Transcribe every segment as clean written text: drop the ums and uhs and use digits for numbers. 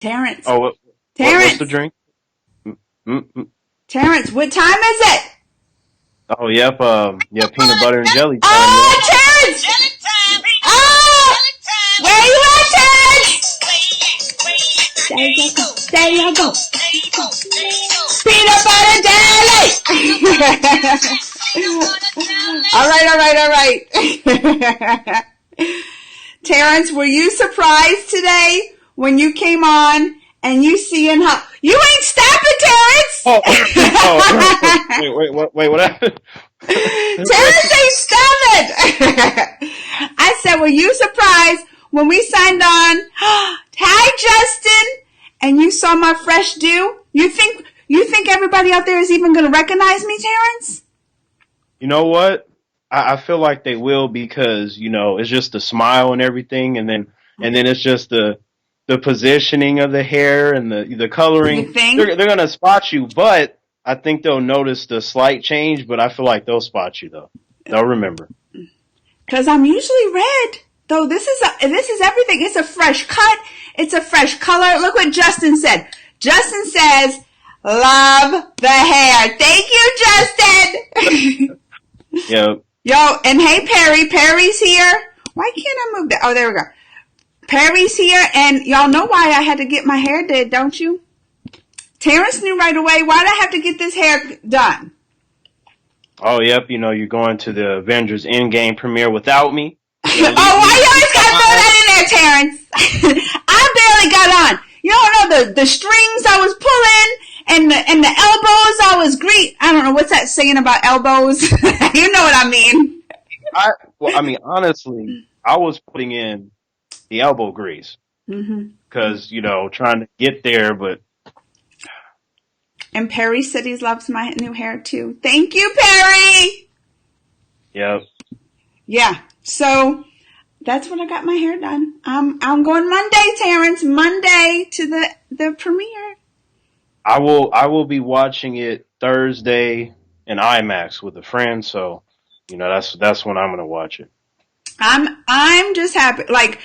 Terrance. Oh, what's the Terrance. drink? Mm-mm. Terrance, what time is it? Oh, yep. Yeah, peanut butter and jelly time. Oh, Yeah. Terrance! Jelly time. Oh! Jelly Where you at, Terrance? time. There you go. There you go. There you go. There you go. Peanut butter jelly! All right. Terrance, were you surprised today when you came on and you seeing how... You ain't stopping, Terrance! Oh, wait, what happened? Terrance ain't stopping! I said, were you surprised when we signed on? Hi, Justin! And you saw my fresh dew? You think everybody out there is even going to recognize me, Terrance? You know what? I feel like they will because, it's just the smile and everything, and then it's just the positioning of the hair and the coloring. You think? They're gonna spot you, but I think they'll notice the slight change, but I feel like they'll spot you though. They'll remember. Cause I'm usually red. Though this is everything. It's a fresh cut. It's a fresh color. Look what Justin said. Justin says, love the hair. Thank you, Justin. Yeah. Yo, and hey, Perry. Perry's here. Why can't I move that? Oh, there we go. Perry's here, and y'all know why I had to get my hair did, don't you? Terrance knew right away. Why'd I have to get this hair done? Oh, yep. You're going to the Avengers Endgame premiere without me. Why you always gotta throw that in there, Terrance? I barely got on. You don't know the strings I was pulling and the elbows I was I don't know what's that saying about elbows. You know what I mean. Honestly, I was putting in the elbow grease because trying to get there, but. And Perry said he loves my new hair too. Thank you, Perry. Yep. Yeah. So that's when I got my hair done. I'm going Monday, Terrance. Monday to the premiere. I will be watching it Thursday in IMAX with a friend. So, that's when I'm gonna watch it. I'm just happy. Like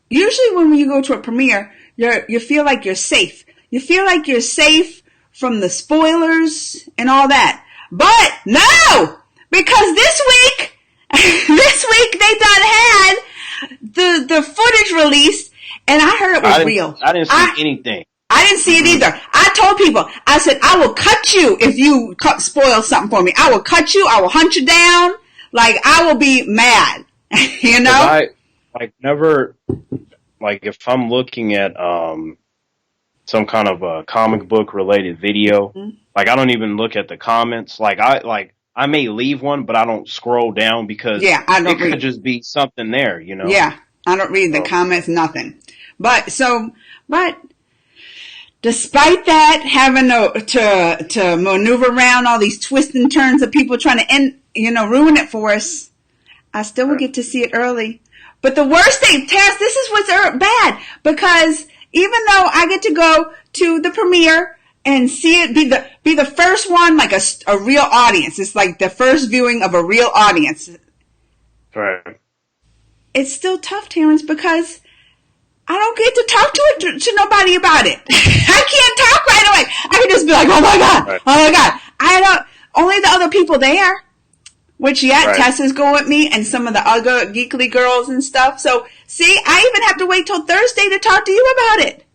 usually when you go to a premiere, you feel like you're safe. You feel like you're safe from the spoilers and all that. But no, because this week they done had the footage released, and I heard it was real. I didn't see anything. I didn't see it either. I told people, I said, I will cut you if you spoil something for me. I will cut you. I will hunt you down. Like, I will be mad. You know? I never, if I'm looking at some kind of a comic book related video, I don't even look at the comments. I may leave one, but I don't scroll down because it could just be something there, Yeah, I don't read the comments, nothing. But despite that, having to maneuver around all these twists and turns of people trying to ruin it for us, I still will get to see it early. But the worst thing, Tess, this is what's bad, because even though I get to go to the premiere and see it be the first one, like a real audience. It's like the first viewing of a real audience. Right. It's still tough, Terrance, because I don't get to talk to nobody about it. I can't talk right away. I can just be like, oh my God, right. Oh my God. Only the other people there, which right. Tessa's going with me and some of the other geekly girls and stuff. So see, I even have to wait till Thursday to talk to you about it.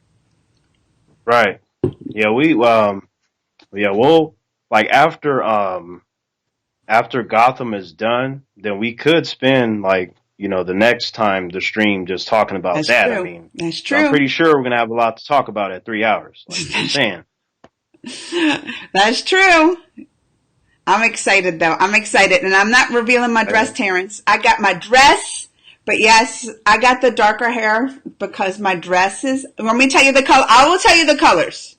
Right. Yeah, we'll after Gotham is done, then we could spend the next time the stream just talking about That's that. True. I mean, that's true. I'm pretty sure we're gonna have a lot to talk about at 3 hours. Like I'm saying. That's true. I'm excited though. I'm excited, and I'm not revealing my dress, Terrance. I got my dress, but yes, I got the darker hair because my dress is. Want me to tell you the color? I will tell you the colors.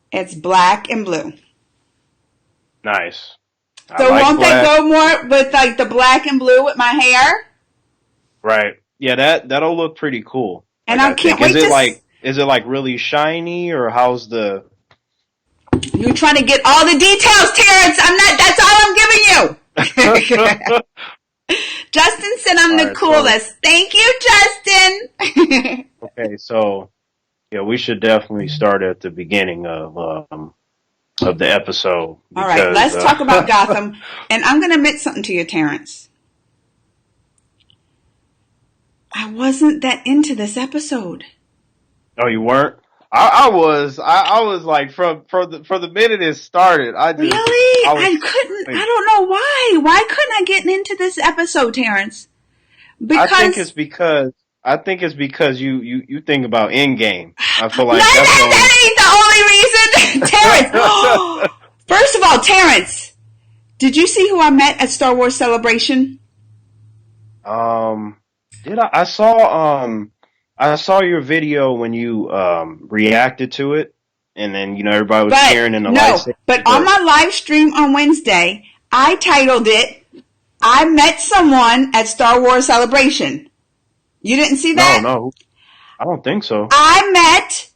It's black and blue. Nice. So won't they go more with the black and blue with my hair? Right. Yeah, that'll look pretty cool. And I can't wait to. Is it really shiny or how's the? You're trying to get all the details, Terrance. I'm not. That's all I'm giving you. Justin said I'm the coolest. Thank you, Justin. Okay, so Yeah, we should definitely start at the beginning of the episode. All right, Because, let's talk about Gotham. And I'm going to admit something to you, Terrance. I wasn't that into this episode. Oh, you weren't? I was. I was like from the minute it started. Really? I couldn't. I don't know why. Why couldn't I get into this episode, Terrance? I think it's because you think about Endgame. I feel like that ain't the only reason. Terrance. First of all, Terrance, did you see who I met at Star Wars Celebration? Did I? I saw your video when you reacted to it, and then everybody was cheering in the lights. But on my live stream on Wednesday, I titled it, "I met someone at Star Wars Celebration." You didn't see that? No, I don't think so. I met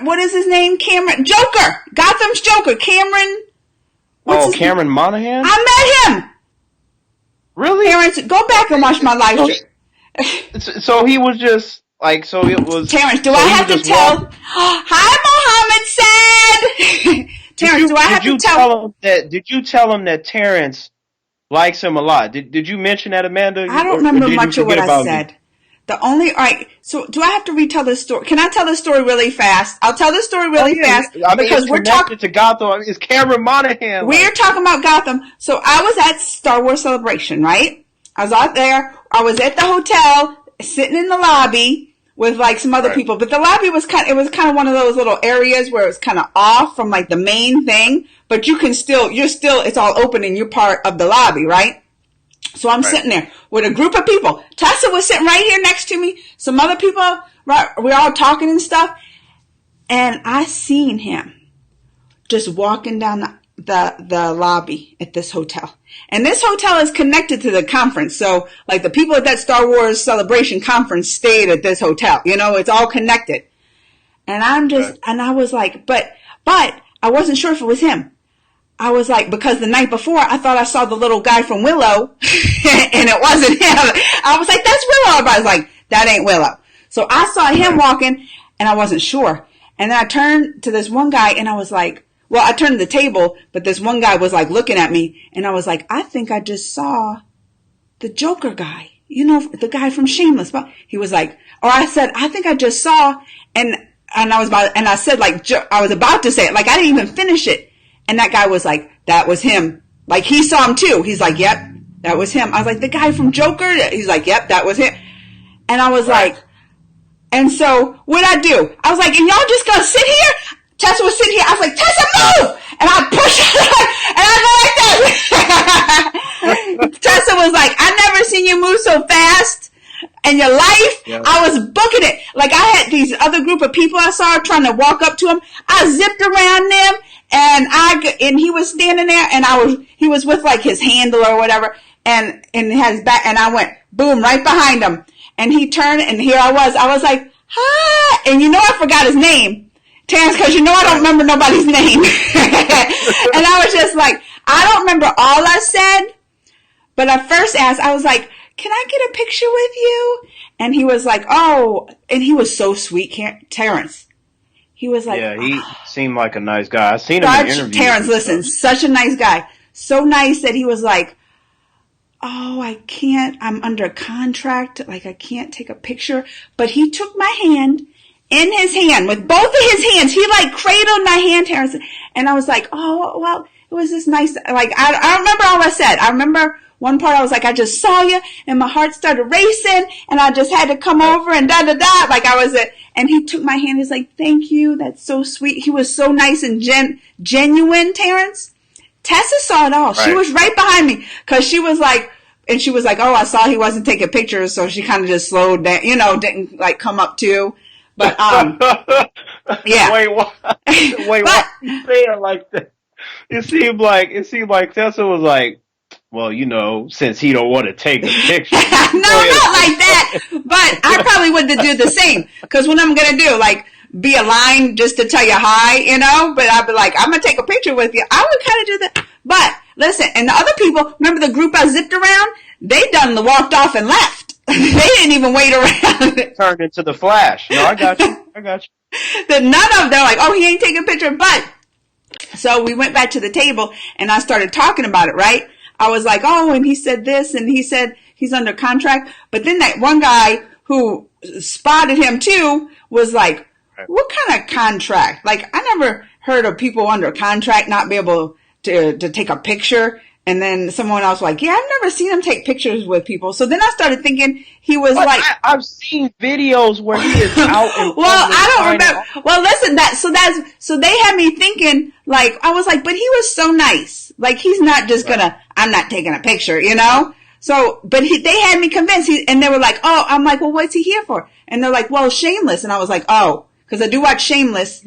what is his name? Joker, Gotham's Joker, Cameron. Cameron Monaghan? I met him. Really? Terrance, go back and watch my live stream. So he was just like, so it was. Terrance, do I have to tell? Hi, Mohammed said. Terrance, do I have to tell him that? Did you tell him that Terrance likes him a lot? Did you mention that, Amanda? I don't remember much of what I said. Me? All right, so do I have to retell this story? Can I tell the story really fast? I'll tell the story really fast because we're talking to Gotham. It's Cameron Monaghan. We're talking about Gotham. So I was at Star Wars Celebration, right? I was out there. I was at the hotel, sitting in the lobby with like some other people. But the lobby was kind of one of those little areas where it was kind of off from like the main thing. But it's all open and you're part of the lobby, right? So I'm sitting there with a group of people. Tessa was sitting right here next to me. Some other people, right? We're all talking and stuff. And I seen him just walking down the lobby at this hotel. And this hotel is connected to the conference. So like the people at that Star Wars Celebration conference stayed at this hotel. It's all connected. And and I was like, but I wasn't sure if it was him. I was like, because the night before I thought I saw the little guy from Willow and it wasn't him. I was like, that's Willow. Everybody was like, that ain't Willow. So I saw him walking and I wasn't sure. And then I turned to this one guy and I was like, I turned to the table, but this one guy was like looking at me and I was like, I think I just saw the Joker guy, the guy from Shameless. He was like, I said, I think I just saw, and I said like, I was about to say it, like I didn't even finish it. And that guy was like, that was him. Like he saw him too. He's like, yep, that was him. I was like, the guy from Joker? He's like, yep, that was him. And I was like, and so what'd I do? I was like, and y'all just gonna sit here? Tessa was sitting here. I was like, Tessa, move! And I pushed her, and I go like that. Tessa was like, I never seen you move so fast in your life. Yeah. I was booking it. Like I had these other group of people I saw trying to walk up to him. I zipped around them. And he was standing there and he was with like his handler or whatever and his back and I went boom right behind him and he turned and here I was like, hi. And I forgot his name, Terrance, cause I don't remember nobody's name. And I was just like, I don't remember all I said, but I first asked, I was like, can I get a picture with you? And he was like, oh, and he was so sweet, Terrance. He was like, yeah, he seemed like a nice guy. I've seen him in interviews. Terrance, listen, such a nice guy. So nice that he was like, oh, I can't, I'm under contract. Like, I can't take a picture. But he took my hand in his hand with both of his hands. He like cradled my hand, Terrance. And I was like, oh, well, it was just nice. Like, I remember all I said. I remember one part I was like, I just saw you and my heart started racing and I just had to come over and da-da-da. Like I was and he took my hand. He's like, thank you. That's so sweet. He was so nice and genuine, Terrance. Tessa saw it all. Right. She was right behind me because she was like, oh, I saw he wasn't taking pictures. So she kind of just slowed down, didn't like come up too. But, yeah. Wait, why you say it like that? It seemed like Tessa was like, well, since he don't want to take a picture. No, not like that. But I probably would do the same. Because what I'm going to do, like, be a line just to tell you hi, But I'd be like, I'm going to take a picture with you. I would kind of do that. But, listen, and the other people, remember the group I zipped around? They done walked off and left. They didn't even wait around. Turned into the Flash. No, I got you. That none of them like, oh, he ain't taking a picture. But so we went back to the table and I started talking about it, right? I was like, oh, and he said this and he said he's under contract. But then that one guy who spotted him too was like, what kind of contract? Like, I never heard of people under contract not be able to take a picture. And then someone else was like, yeah, I've never seen him take pictures with people. So then I started thinking he was But like, I've seen videos where he is out in well, I don't remember. Well, listen, so they had me thinking, like, I was like, but he was so nice. Like, he's not just gonna, I'm not taking a picture, you know? So, but they had me convinced, and they were like, oh, I'm like, well, what's he here for? And they're like, well, Shameless. And I was like, oh, because I do watch Shameless.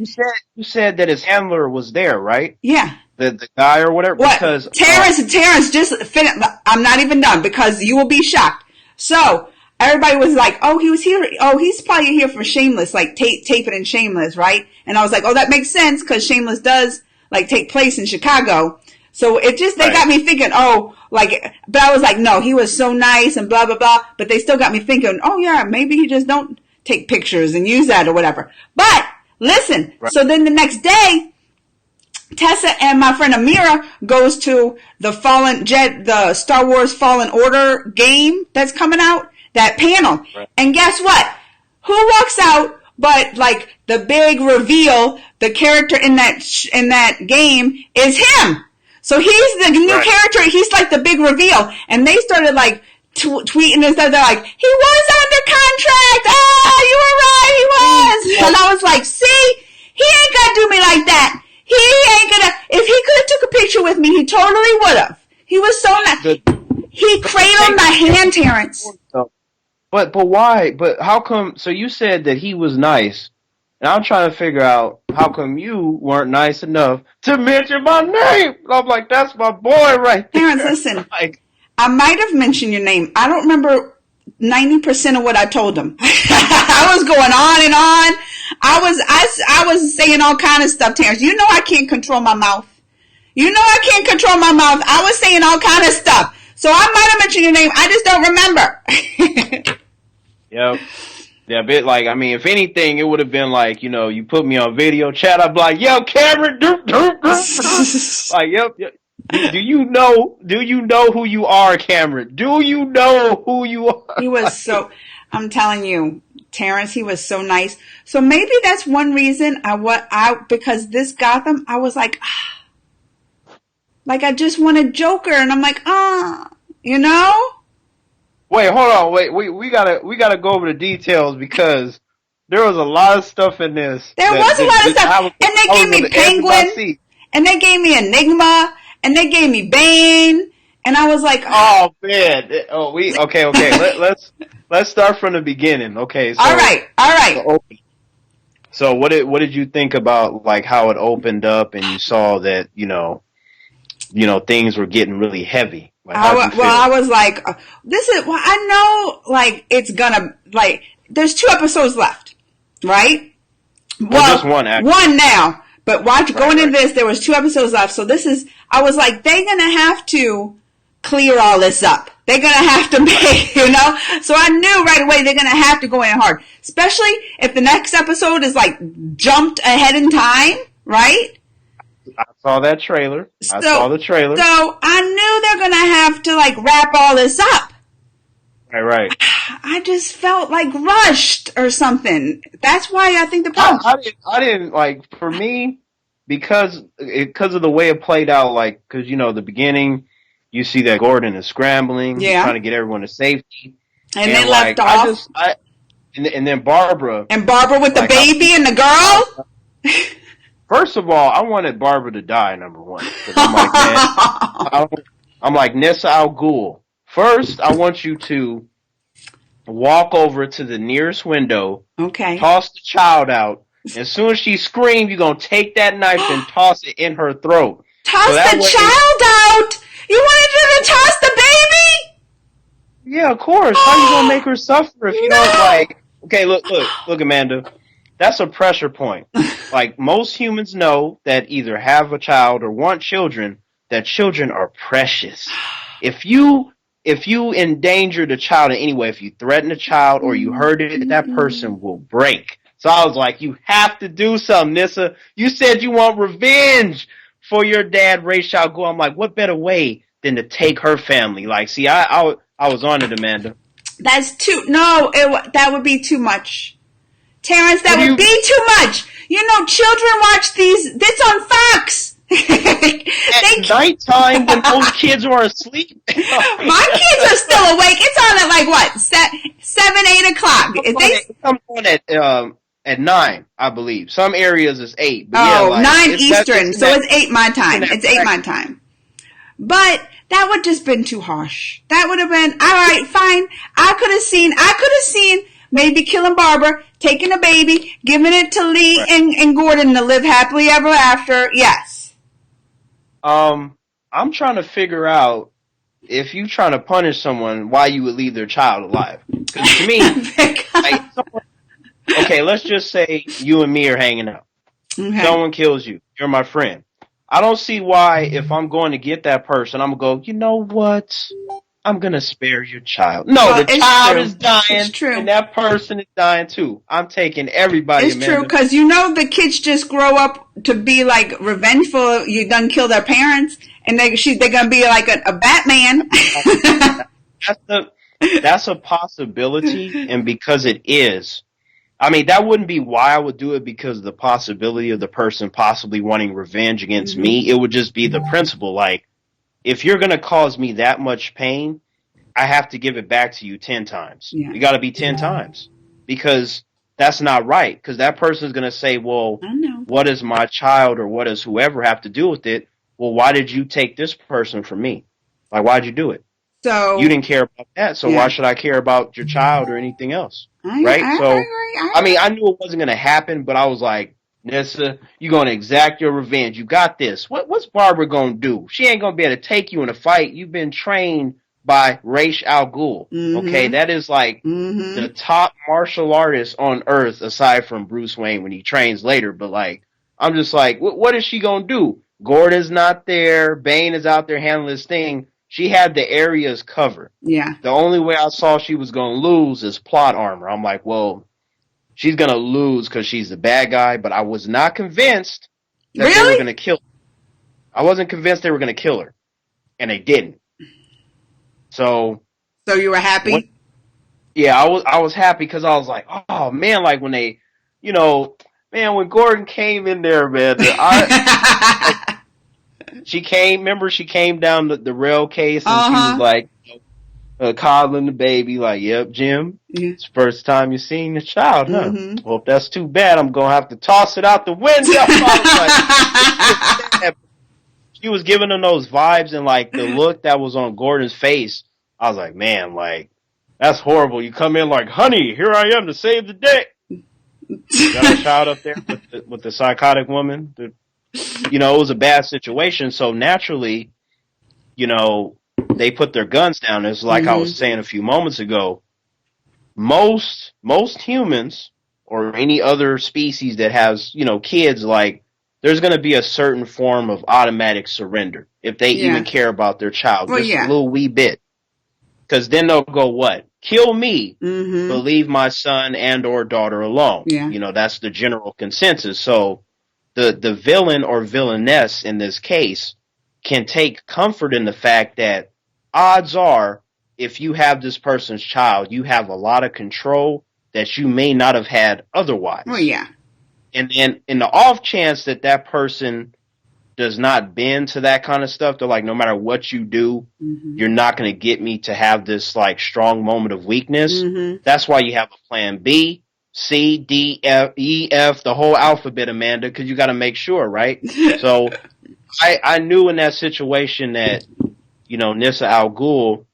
You said that his handler was there, right? Yeah. The guy or whatever. What? Because Terrance just finished. I'm not even done because you will be shocked. So everybody was like, oh, he was here. Oh, he's probably here for Shameless, like taping in Shameless, right? And I was like, oh, that makes sense because Shameless does like take place in Chicago. So it just, they got me thinking, oh, like, but I was like, no, he was so nice and blah, blah, blah. But they still got me thinking, oh yeah, maybe he just don't take pictures and use that or whatever. But listen, so then the next day, Tessa and my friend Amira goes to the Star Wars Fallen Order game that's coming out, that panel. Right. And guess what? Who walks out but like the big reveal, the character in that game is him. So he's the new character. He's like the big reveal. And they started like tweeting and stuff. They're like, he was under contract. Oh, you were right. He was. And I was like, see, he ain't got to do me like that. He ain't gonna, if he could have took a picture with me, he totally would have. He was so nice. He cradled my hand, Terrance. But why? But how come, so you said that he was nice, and I'm trying to figure out how come you weren't nice enough to mention my name. I'm like, that's my boy right there. Terrance, listen, like, I might have mentioned your name. I don't remember 90% of what I told him. I was going on and on. I was saying all kind of stuff, Terrance. You know I can't control my mouth. You know I can't control my mouth. I was saying all kind of stuff. So I might have mentioned your name. I just don't remember. Yep. Yeah, a bit like, I mean, if anything, it would have been like, you know, you put me on video chat, I'd be like, yo, Cameron, like, yep. Do you know who you are, Cameron? Do you know who you are? He was so, I'm telling you, Terrance, he was so nice. So maybe that's one reason because this Gotham, I was like, like I just wanted Joker, and I'm like, you know? Wait, hold on, we gotta go over the details because there was a lot of stuff in this. There was a lot of stuff, and they gave me Penguin, and they gave me Enigma, and they gave me Bane, and I was like, oh man, okay. Let's start from the beginning. Okay, so all right. So what did you think about like how it opened up and you saw that you know things were getting really heavy? Like, I was like, I know, like, it's gonna, like, there's 2 episodes left, right? Well, just one, actually. One now. But going into this, there was 2 episodes left. So I was like, they're gonna have to clear all this up. They're gonna have to make, you know? So I knew right away they're gonna have to go in hard. Especially if the next episode is, like, jumped ahead in time, right? I saw that trailer. I saw the trailer. So I knew they're going to have to, like, wrap all this up. Right. I just felt, like, rushed or something. That's why I think the problem... I didn't, like, for me, because of the way it played out, like, because, you know, the beginning, you see that Gordon is scrambling, trying to get everyone to safety. And then left off. And then Barbara... And Barbara with the baby and the girl? First of all, I wanted Barbara to die, number one. I'm like, man, I'm like, Nessa Al Ghul. First, I want you to walk over to the nearest window, toss the child out. As soon as she screams, you're going to take that knife and toss it in her throat. Toss the child out? You wanted her to toss the baby? Yeah, of course. How you going to make her suffer if you don't, like... Okay, look, Amanda. That's a pressure point. Like, most humans know that either have a child or want children, that children are precious. If you if you endanger the child in any way, if you threaten the child or you hurt it, that person will break. So I was like, you have to do something, Nissa. You said you want revenge for your dad, Ray Al Ghul. I'm like, what better way than to take her family? Like, see, I was on it, Amanda. That's that would be too much. Terrance, that would be too much. You know, children watch this on Fox. At nighttime when most kids are asleep. My kids are still awake. It's on at like what? 7, 8 o'clock. It comes on at 9, I believe. Some areas is 8. But 9 Eastern. So it's 8 my time. It's 8 my time. But that would just been too harsh. That would have been, all right, fine. I could have seen maybe killing Barbara, taking a baby, giving it to Lee and Gordon to live happily ever after. Yes. I'm trying to figure out if you trying to punish someone, why you would leave their child alive. Because to me, okay, let's just say you and me are hanging out. Okay. Someone kills you. You're my friend. I don't see why, if I'm going to get that person, I'm going to go, you know what? I'm going to spare your child. No, the child is dying. It's true. And that person is dying too. I'm taking everybody. It's true, because you know the kids just grow up to be like revengeful. You done kill their parents, and they're going to be like a Batman. That's a possibility, and because it is, I mean, that wouldn't be why I would do it, because of the possibility of the person possibly wanting revenge against me. It would just be the principle, like, if you're going to cause me that much pain, I have to give it back to you 10 times. Yeah. You got to be 10 times, because that's not right. Because that person is going to say, well, what does my child or what does whoever have to do with it? Well, why did you take this person from me? Like, why'd you do it? So you didn't care about that. So why should I care about your child or anything else? Right? I mean, I knew it wasn't going to happen, but I was like, Nessa, you're going to exact your revenge. You got this. What's Barbara going to do? She ain't going to be able to take you in a fight. You've been trained by Ra's al Ghul. Okay, that is like the top martial artist on earth, aside from Bruce Wayne when he trains later. But like, I'm just like, what is she going to do? Gordon's not there. Bane is out there handling his thing. She had the areas covered. Yeah. The only way I saw she was going to lose is plot armor. I'm like, well, she's going to lose because she's the bad guy, but I was not convinced that they were going to kill her. I wasn't convinced they were going to kill her, and they didn't. So you were happy? Yeah, I was happy because I was like, oh, man, like when they, you know, man, when Gordon came in there, man, she came down the rail case, and she was like, coddling the baby, like, yep, Jim, it's the first time you've seen your child, huh? Well, if that's too bad, I'm going to have to toss it out the window. I was like, she was giving them those vibes, and, like, the look that was on Gordon's face, I was like, man, like, that's horrible. You come in like, honey, here I am to save the day. Got a child up there with the psychotic woman. You know, it was a bad situation, so naturally, you know, they put their guns down. It's like I was saying a few moments ago. Most humans or any other species that has, you know, kids, like, there's going to be a certain form of automatic surrender if they even care about their child, just a little wee bit. Because then they'll go, what? Kill me, but leave my son and or daughter alone. Yeah. You know, that's the general consensus. So the villain or villainess in this case can take comfort in the fact that odds are, if you have this person's child, you have a lot of control that you may not have had otherwise. Oh, yeah. And then in the off chance that that person does not bend to that kind of stuff, they're like, no matter what you do, you're not going to get me to have this like strong moment of weakness. That's why you have a plan B, C, D, F, E, F, the whole alphabet, Amanda, because you got to make sure, right? So I knew in that situation that, you know, Nissa Al Ghul,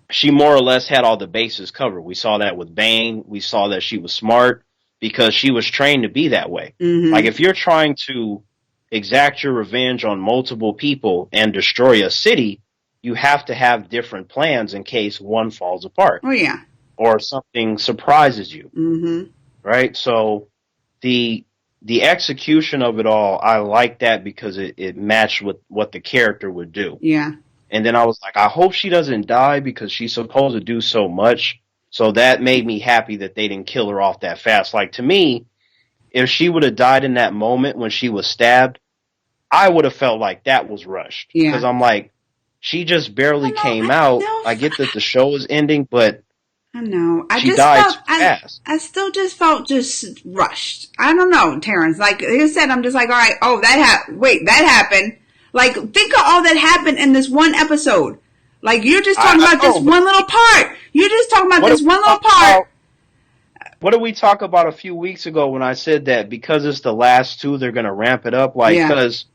she more or less had all the bases covered. We saw that with Bane. We saw that she was smart because she was trained to be that way. Like, if you're trying to exact your revenge on multiple people and destroy a city, you have to have different plans in case one falls apart. Oh, yeah. Or something surprises you. Right? So the execution of it all, I like that because it matched with what the character would do. Yeah. And then I was like, I hope she doesn't die because she's supposed to do so much. So that made me happy that they didn't kill her off that fast. Like, to me, if she would have died in that moment when she was stabbed, I would have felt like that was rushed. Because Yeah. I'm like, she just barely came I out. know. I get that the show is ending, but I know. I she just died felt, too fast. I still just felt just rushed. I don't know, Terrance. Like you said, I'm just like, all right, oh, that happened. Like, think of all that happened in this one episode. Like, you're just talking about this one little part. You're just talking about this one little part. What did we talk about a few weeks ago when I said that because it's the last two, they're going to ramp it up? Like, because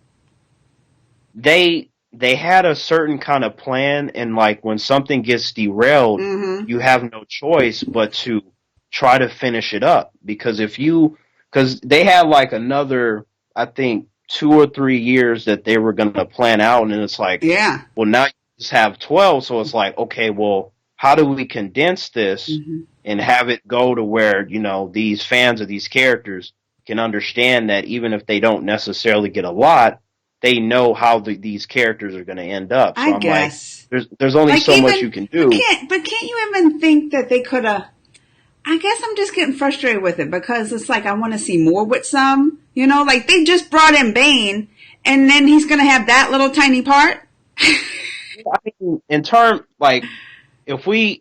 they had a certain kind of plan, and like when something gets derailed, you have no choice but to try to finish it up. Because because they had like another, I think, 2 or 3 years that they were going to plan out, and it's like, well, now you just have 12, so it's like, okay, well, how do we condense this and have it go to where, you know, these fans of these characters can understand that even if they don't necessarily get a lot, they know how these characters are going to end up. So I guess. Like, there's only so much you can do. But can't you even think that they could have? I guess I'm just getting frustrated with it because it's like I want to see more with some. You know, like they just brought in Bane, and then he's going to have that little tiny part. I mean, in terms, like, if we,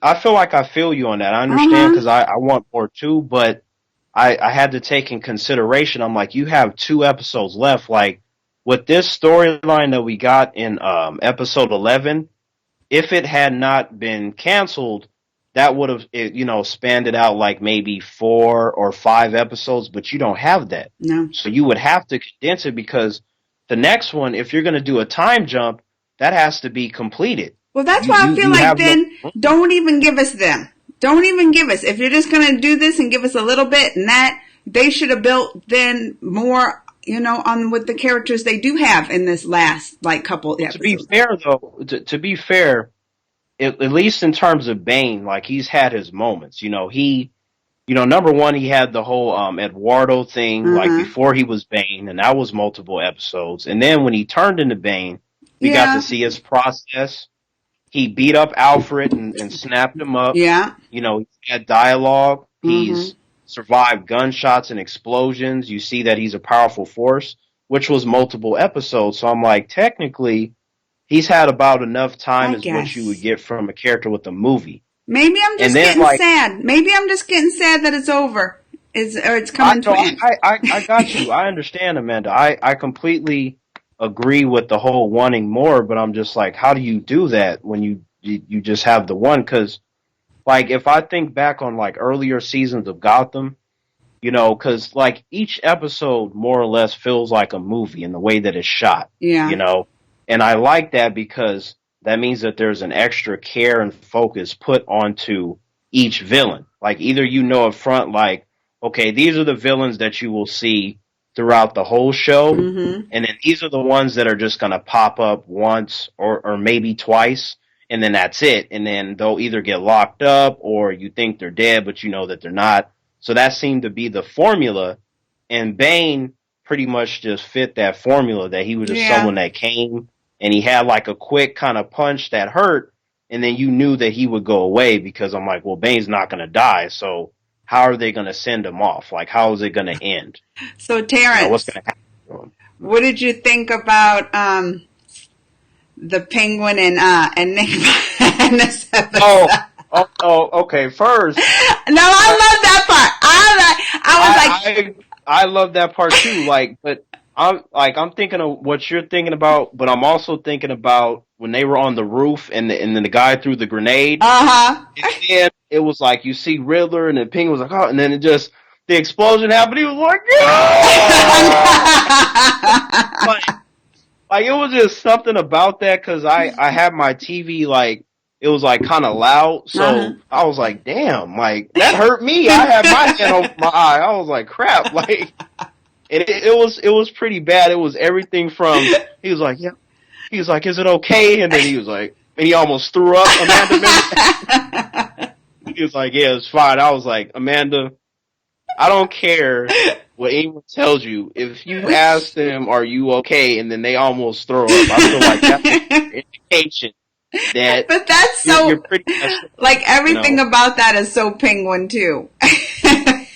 I feel like I feel you on that. I understand because I want more too, but I had to take in consideration. I'm like, you have 2 episodes left. Like, with this storyline that we got in episode 11, if it had not been canceled, that would have, you know, spanned it out like maybe 4 or 5 episodes, but you don't have that. No. So you would have to condense it because the next one, if you're going to do a time jump, that has to be completed. Well, that's why I feel like then don't even give us them. Don't even give us. If you're just going to do this and give us a little bit and that, they should have built then more, you know, on with the characters they do have in this last, like, couple episodes. To be fair, though, to be fair, at least in terms of Bane, like, he's had his moments. You know, number one, he had the whole Eduardo thing, like, before he was Bane, and that was multiple episodes. And then when he turned into Bane, we got to see his process. He beat up Alfred and snapped him up. Yeah. You know, he had dialogue. He's survived gunshots and explosions. You see that he's a powerful force, which was multiple episodes. So I'm like, technically, he's had about enough time as what you would get from a character with a movie. Maybe I'm just getting sad. Maybe I'm just getting sad that it's over. Or it's coming to an end. I got you. I understand, Amanda. I completely agree with the whole wanting more, but I'm just like, how do you do that when you just have the one? Because, like, if I think back on, like, earlier seasons of Gotham, you know, because, like, each episode more or less feels like a movie in the way that it's shot. Yeah. You know? And I like that because that means that there's an extra care and focus put onto each villain. Like, either you know up front, like, okay, these are the villains that you will see throughout the whole show, and then these are the ones that are just going to pop up once or maybe twice, and then that's it. And then they'll either get locked up or you think they're dead, but you know that they're not. So that seemed to be the formula, and Bane pretty much just fit that formula, that he was just someone that came, and he had like a quick kind of punch that hurt, and then you knew that he would go away, because I'm like, well, Bane's not going to die, so how are they going to send him off? Like, how is it going to end? So, Terrance, you know, what's going to happen to him? What did you think about the Penguin and Nick in this episode? Oh, okay. First, no, I love that part. I love that part too. Like, but I'm thinking of what you're thinking about, but I'm also thinking about when they were on the roof and then the guy threw the grenade. And then it was like you see Riddler and the Penguin was like, oh, and then it just the explosion happened. He was like, yeah! like it was just something about that, because I had my TV like it was like kind of loud, so I was like, damn, like that hurt me. I had my hand over my eye. I was like, crap, like. And it was pretty bad. It was everything from, he was like, yeah. He was like, is it okay? And then he was like, and he almost threw up. Amanda, he was like, yeah, it's fine. I was like, Amanda, I don't care what anyone tells you. If you ask them, "Are you okay?" and then they almost throw up, I feel like that's an indication that But that's you're so, pretty messed up. like, You everything know, about that is so Penguin too. yes,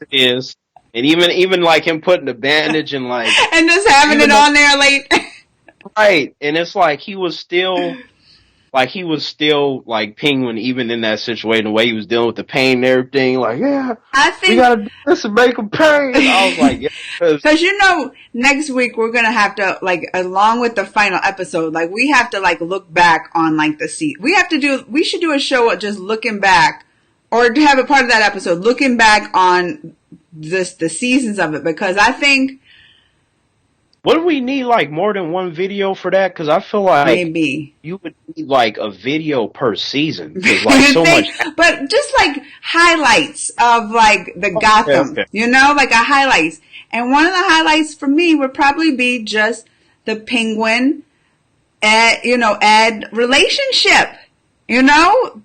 it is. And even like him putting the bandage and like And just having it even though on there late. right, and it's like he was still like Penguin even in that situation, the way he was dealing with the pain and everything. Like, yeah, I we think, gotta do this and make him pay. I was like, yeah, because cause next week we're gonna have to, like, along with the final episode, like, we have to, like, look back on, like, we should do a show just looking back, or to have a part of that episode, looking back on the seasons of it, because I think what do we need like more than one video for that? Because I feel like maybe. you would need like a video per season because like You so think, much. but just like highlights of like the Okay, Gotham, okay. like a highlights. And one of the highlights for me would probably be just the Penguin, Ed relationship.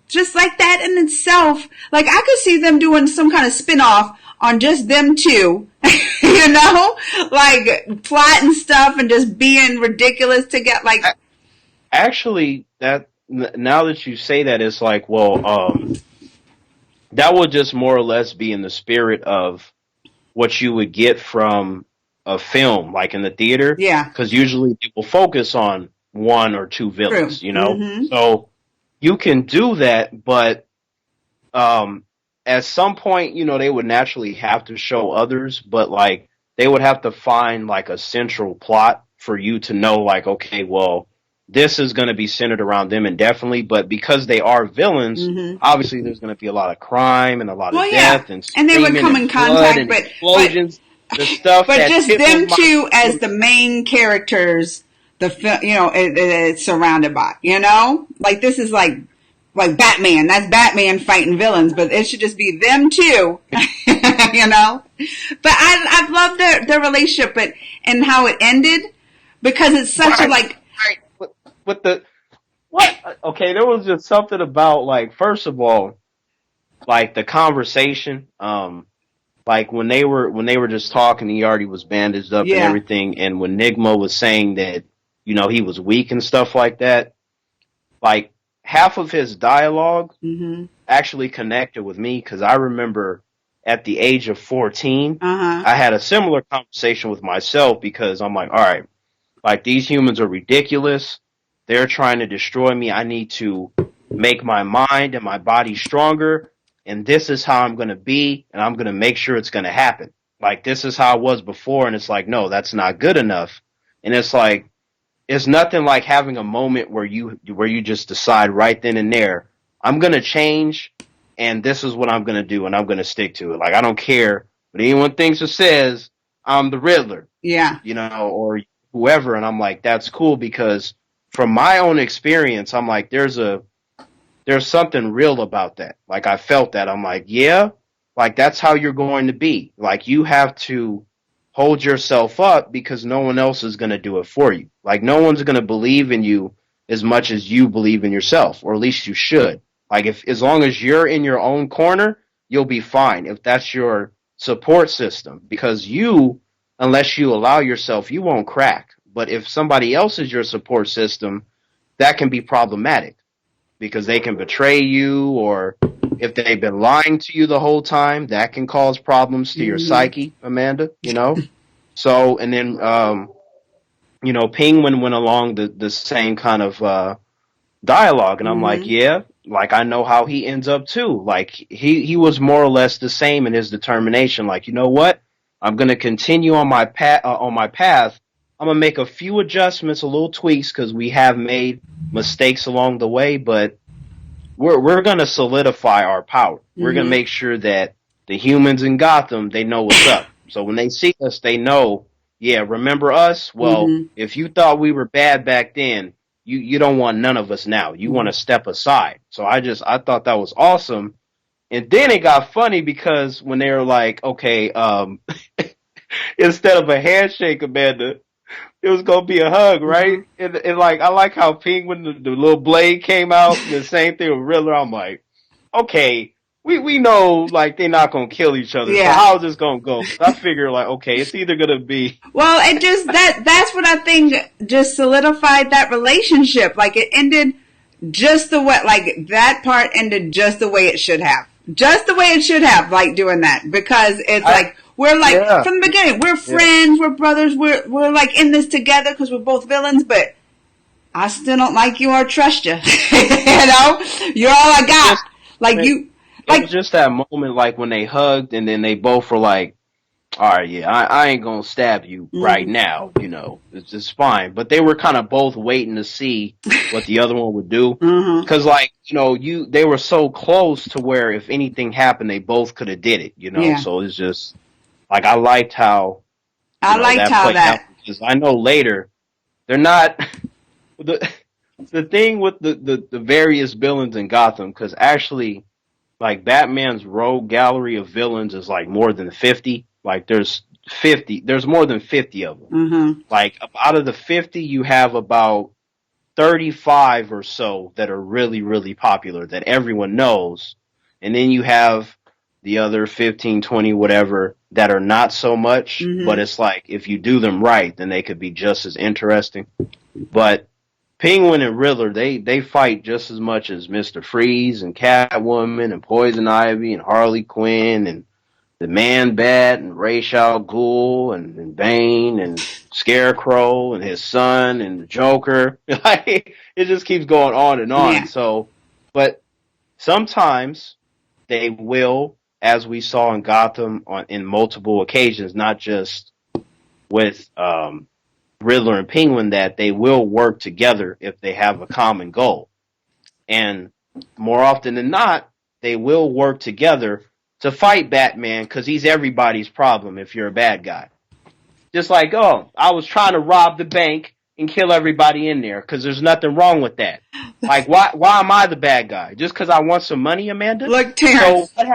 Just like that in itself. Like I could see them doing some kind of spin-off on just them two, like plotting stuff and just being ridiculous to get like. Actually, that now that you say that, it's like, well, that would just more or less be in the spirit of what you would get from a film, like in the theater, Yeah. because usually people focus on one or two True. villains, Mm-hmm. So you can do that, but at some point, they would naturally have to show others, but like they would have to find like a central plot for you to know, like, okay, well, this is going to be centered around them indefinitely, but because they are villains, Mm-hmm. obviously there's going to be a lot of crime and a lot of Well, yeah, death and and they would screaming come and in blood contact, and but explosions, the stuff but that just tickles them my two as the main characters. The film, it's surrounded by. Like this is like Batman. That's Batman fighting villains, but it should just be them two. But I've loved their relationship, but and how it ended because it's such a like. right. With the what? Okay, there was just something about like first of all, like the conversation, like when they were just talking, he already was bandaged up and Yeah. everything, and when Nigma was saying that he was weak and stuff like that, like half of his dialogue Mm-hmm. actually connected with me because I remember at the age of 14, Uh-huh. I had a similar conversation with myself because I'm like, all right, like these humans are ridiculous. They're trying to destroy me. I need to make my mind and my body stronger. And this is how I'm going to be. And I'm going to make sure it's going to happen. Like this is how I was before. And it's like, no, that's not good enough. And it's like, it's nothing like having a moment where you just decide right then and there, I'm going to change and this is what I'm going to do and I'm going to stick to it. Like, I don't care what anyone thinks or says. I'm the Riddler, Yeah. or whoever. And I'm like, that's cool because from my own experience, I'm like, there's something real about that. Like, I felt that. I'm like, yeah, like that's how you're going to be. Like, you have to hold yourself up because no one else is going to do it for you. Like, no one's going to believe in you as much as you believe in yourself, or at least you should. Like, as long as you're in your own corner, you'll be fine if that's your support system because unless you allow yourself, you won't crack. But if somebody else is your support system, that can be problematic because they can betray you, or if they've been lying to you the whole time, that can cause problems to your psyche, Amanda, So, and then, Penguin went along the same kind of dialogue, and I'm like, yeah, like I know how he ends up too. Like he was more or less the same in his determination. Like, you know what? I'm gonna continue on my path. I'm gonna make a few adjustments, a little tweaks, because we have made mistakes along the way, but we're gonna solidify our power. We're gonna make sure that the humans in Gotham, they know what's up. So when they see us, they know, yeah, remember us? Well, if you thought we were bad back then, you don't want none of us now. You want to step aside. So I thought that was awesome. And then it got funny because when they were like, okay, instead of a handshake, Amanda, it was gonna be a hug, right? And like, I like how Penguin, the little blade came out. The same thing with Riddler. I'm like, okay, we know like they're not gonna kill each other. Yeah. So how's this gonna go? I figure like, okay, it's either gonna be Well, it just that's what I think just solidified that relationship. Like it ended just the way, like that part ended just the way it should have. Just the way it should have, like doing that. Because it's like we're like from the beginning, we're friends, we're brothers, we're like in this together because we're both villains, but I still don't like you or trust you. You know? You're all I got. Like you it was just that moment like when they hugged and then they both were like, all right, yeah, I ain't gonna stab you right now, you know, it's just fine. But they were kind of both waiting to see what the other one would do, because like you know, they were so close to where if anything happened, they both could have did it, you know. Yeah. So it's just like I liked how that. Because I know later they're not the thing with the various villains in Gotham, because actually like Batman's rogue gallery of villains is like more than 50. Like there's more than 50 of them. Like out of the 50, you have about 35 or so that are really, really popular that everyone knows. And then you have the other 15, 20, whatever that are not so much, but it's like if you do them right, then they could be just as interesting. But Penguin and Riddler, they fight just as much as Mr. Freeze and Catwoman and Poison Ivy and Harley Quinn and the Man-Bat and Ra's al Ghul and Bane and Scarecrow and his son and the Joker. It just keeps going on and on. Yeah. So, but sometimes they will, as we saw in Gotham in multiple occasions, not just with Riddler and Penguin, that they will work together if they have a common goal. And more often than not, they will work together to fight Batman because he's everybody's problem if you're a bad guy. Just like, oh, I was trying to rob the bank and kill everybody in there because there's nothing wrong with that. Like, why am I the bad guy? Just because I want some money, Amanda? Look, Terrance. So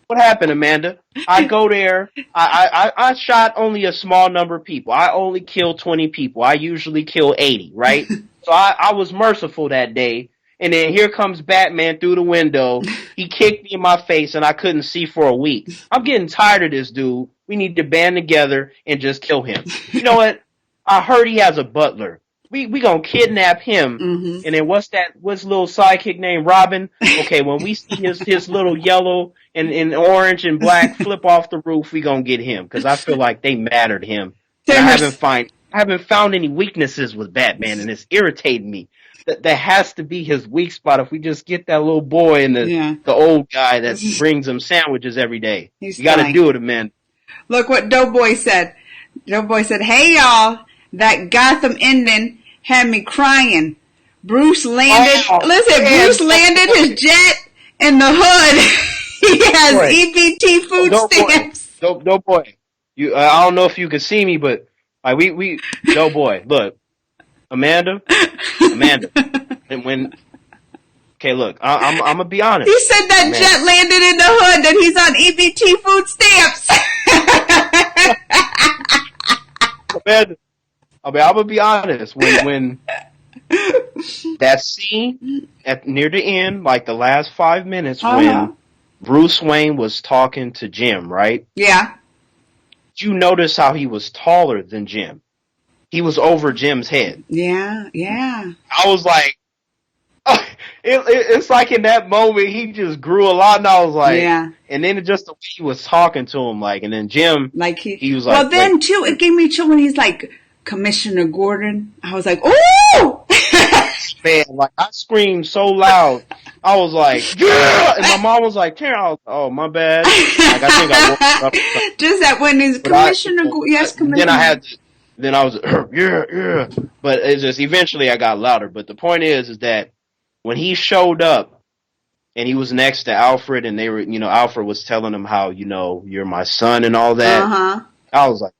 what happened, Amanda? I go there. I shot only a small number of people. I only killed 20 people. I usually kill 80, right? So I was merciful that day. And then here comes Batman through the window. He kicked me in my face and I couldn't see for a week. I'm getting tired of this dude. We need to band together and just kill him. You know what? I heard he has a butler. We gonna kidnap him. And then what's little sidekick named Robin? Okay, when we see his little yellow and orange and black flip off the roof, we gonna get him. Because I feel like they mattered him. I haven't found any weaknesses with Batman, and it's irritating me. That has to be his weak spot. If we just get that little boy and the old guy that brings him sandwiches every day, you got to do it, man. Look what Doughboy said. Doughboy said, "Hey y'all, that Gotham ending had me crying. Bruce landed. Bruce landed his jet in the hood. He has EBT food stamps. Doughboy, I don't know if you can see me, but like we Doughboy, look. Amanda, and okay, look, I'm gonna be honest. He said that Amanda. Jet landed in the hood and he's on EBT food stamps. Amanda, I'm gonna be honest. When that scene near the end, like the last 5 minutes, when Bruce Wayne was talking to Jim, right? Yeah. Did you notice how he was taller than Jim? He was over Jim's head. Yeah. I was like, it's like in that moment he just grew a lot, and I was like, and then just the way he was talking to him, like, and then Jim, like he was like, well, then too, it gave me chill when he's like Commissioner Gordon. I was like, oh, man, like I screamed so loud, I was like, yeah, and my mom was like, Terrance, oh my bad, like I think I woke up. Just that when he's Commissioner, Commissioner. Then I was, yeah. But it's just, eventually I got louder. But the point is that when he showed up and he was next to Alfred and they were, Alfred was telling him how, you're my son and all that. I was like,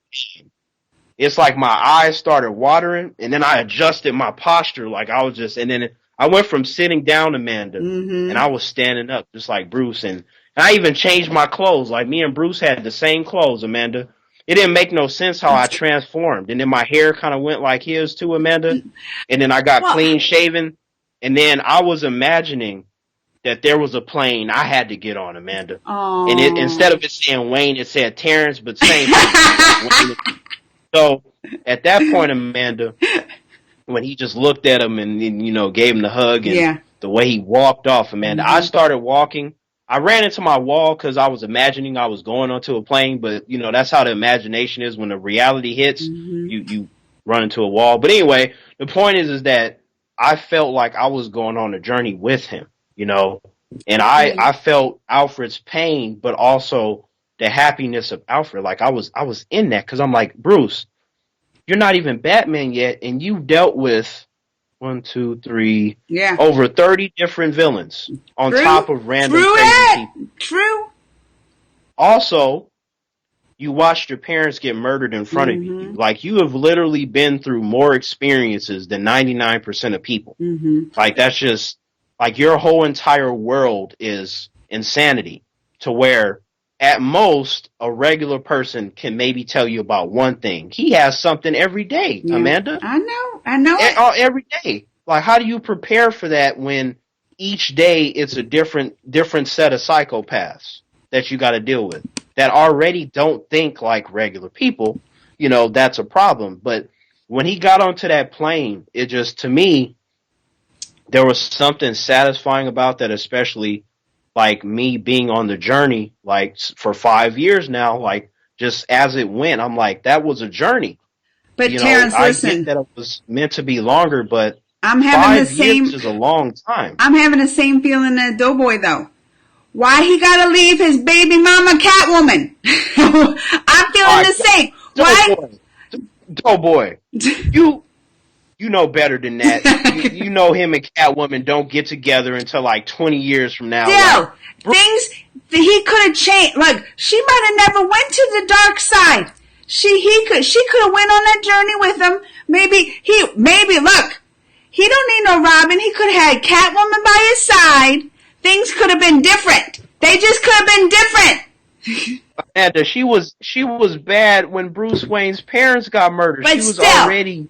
it's like my eyes started watering and then I adjusted my posture. Like I was just, and then I went from sitting down, Amanda, and I was standing up just like Bruce. And I even changed my clothes. Like me and Bruce had the same clothes, Amanda. It didn't make no sense how I transformed. And then my hair kind of went like his too, Amanda. And then I got clean shaven. And then I was imagining that there was a plane I had to get on, Amanda. And it Oh. instead of it saying Wayne, it said Terrance, but same person. Like Wayne. So at that point, Amanda, when he just looked at him and gave him the hug and Yeah. the way he walked off, Amanda, I started walking. I ran into my wall because I was imagining I was going onto a plane, but that's how the imagination is. When the reality hits, you run into a wall. But anyway, the point is that I felt like I was going on a journey with him, and I felt Alfred's pain, but also the happiness of Alfred. Like I was in that because I'm like, Bruce, you're not even Batman yet, and you dealt with 1, 2, 3, Yeah. over 30 different villains on True. top of random True crazy that. people. True. Also, you watched your parents get murdered in front of you. Like you have literally been through more experiences than 99% of people. Like that's just like your whole entire world is insanity to where at most a regular person can maybe tell you about one thing. He has something every day, Yeah. Amanda. I know it. Every day. Like how do you prepare for that when each day it's a different set of psychopaths that you got to deal with that already don't think like regular people? That's a problem. But when he got onto that plane, it just, to me, there was something satisfying about that, especially like me being on the journey, like for 5 years now, like just as it went, I'm like, that was a journey. But Terrance, I listen. get that it was meant to be longer, but I'm having 5 years is a long time. I'm having the same feeling as Doughboy though. Why he gotta leave his baby mama Catwoman? I'm feeling the same. Why? Doughboy, you know better than that. you know him and Catwoman don't get together until like 20 years from now. Still, things that he could have changed. Like she might have never went to the dark side. She could have went on that journey with him. Maybe look, he don't need no Robin. He could have had Catwoman by his side. Things could have been different. They just could have been different. Amanda, she was bad when Bruce Wayne's parents got murdered. But she was still, already.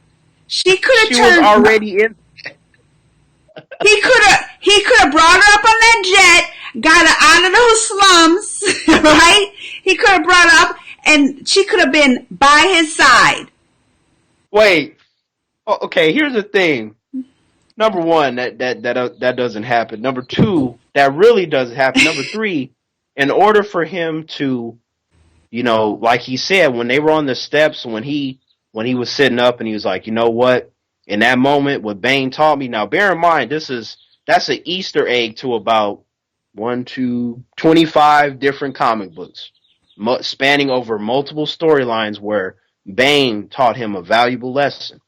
She could have She turned. was already in. He could have brought her up on that jet, got her out of those slums, right? He could have brought her up, and she could have been by his side. Wait. Oh, okay, here's the thing. Number one, that doesn't happen. Number two, that really doesn't happen. Number three, in order for him to, like he said, when they were on the steps, when he was sitting up and he was like, you know what? In that moment, what Bane taught me. Now, bear in mind, that's an Easter egg to about 25 different comic books, spanning over multiple storylines where Bane taught him a valuable lesson.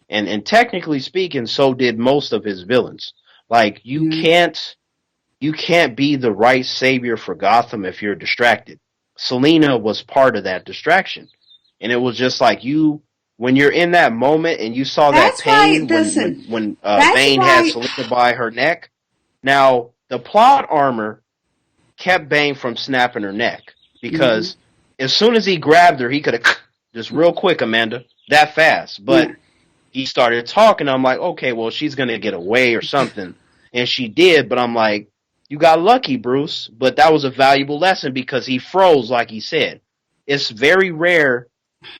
And technically speaking, so did most of his villains. Like you can't be the right savior for Gotham if you're distracted. Selina was part of that distraction, and it was just like when you're in that moment and you saw that pain when Bane had Selina by her neck. Now the plot armor kept Bane from snapping her neck because as soon as he grabbed her, he could have just real quick, Amanda, that fast, but. Yeah. He started talking. I'm like, okay, well, she's going to get away or something. And she did, but I'm like, you got lucky, Bruce. But that was a valuable lesson because he froze, like he said. It's very rare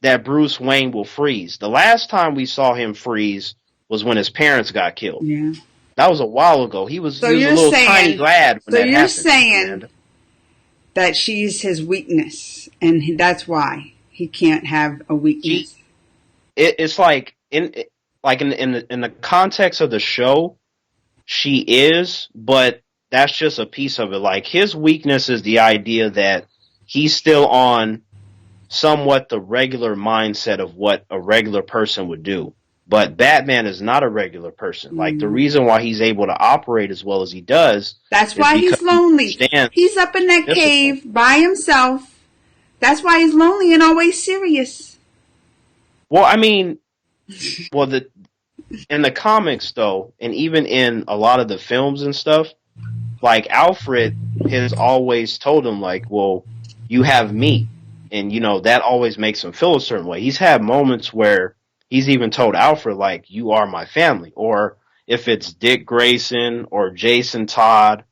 that Bruce Wayne will freeze. The last time we saw him freeze was when his parents got killed. Yeah. That was a while ago. He was a little tiny lad when that happened. So you're saying that she's his weakness, and that's why he can't have a weakness. It's like... In the context of the show, she is, but that's just a piece of it. Like his weakness is the idea that he's still on somewhat the regular mindset of what a regular person would do. But Batman is not a regular person. Like the reason why he's able to operate as well as he does. That's why he's lonely. He's up in that cave by himself. That's why he's lonely and always serious. Well, I mean. Well, in the comics, though, and even in a lot of the films and stuff, like Alfred has always told him, like, well, you have me. And, that always makes him feel a certain way. He's had moments where he's even told Alfred, like, you are my family. Or if it's Dick Grayson or Jason Todd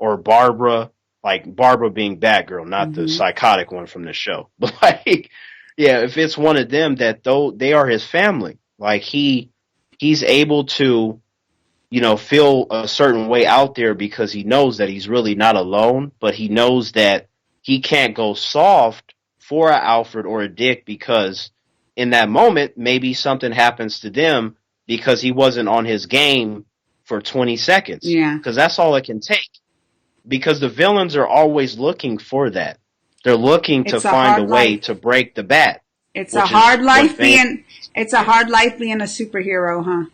or Barbara, like Barbara being Batgirl, not the psychotic one from the show. But like, yeah, if it's one of them that though they are his family, like he's able to, feel a certain way out there because he knows that he's really not alone, but he knows that he can't go soft for a Alfred or a Dick because in that moment, maybe something happens to them because he wasn't on his game for 20 seconds. Yeah. Because that's all it can take. Because the villains are always looking for that. They're looking to find a way to break the bat. It's a hard life being a superhero, huh?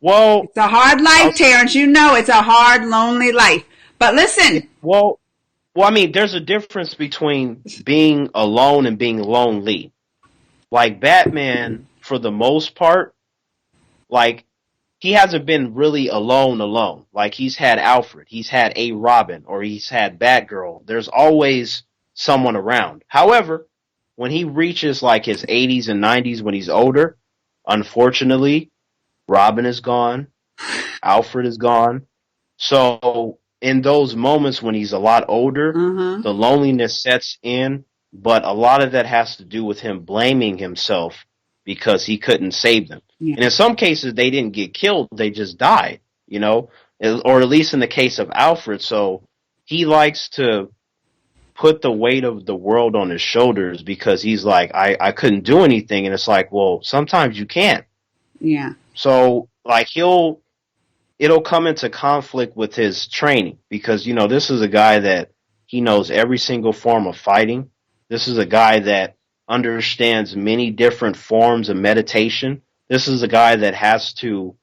Well, it's a hard life, Terrance. You know, it's a hard, lonely life. But listen. Well, I mean, there's a difference between being alone and being lonely. Like Batman, for the most part, like he hasn't been really alone. Like he's had Alfred, he's had a Robin, or he's had Batgirl. There's always someone around. However, when he reaches like his 80s and 90s, when he's older, unfortunately, Robin is gone, Alfred is gone. So in those moments when he's a lot older, the loneliness sets in, but a lot of that has to do with him blaming himself because he couldn't save them. Yeah. And in some cases, they didn't get killed, they just died, or at least in the case of Alfred. So he likes to put the weight of the world on his shoulders because he's like, I couldn't do anything. And it's like, well, sometimes you can't. Yeah. So like it'll come into conflict with his training because, this is a guy that he knows every single form of fighting. This is a guy that understands many different forms of meditation. This is a guy that has to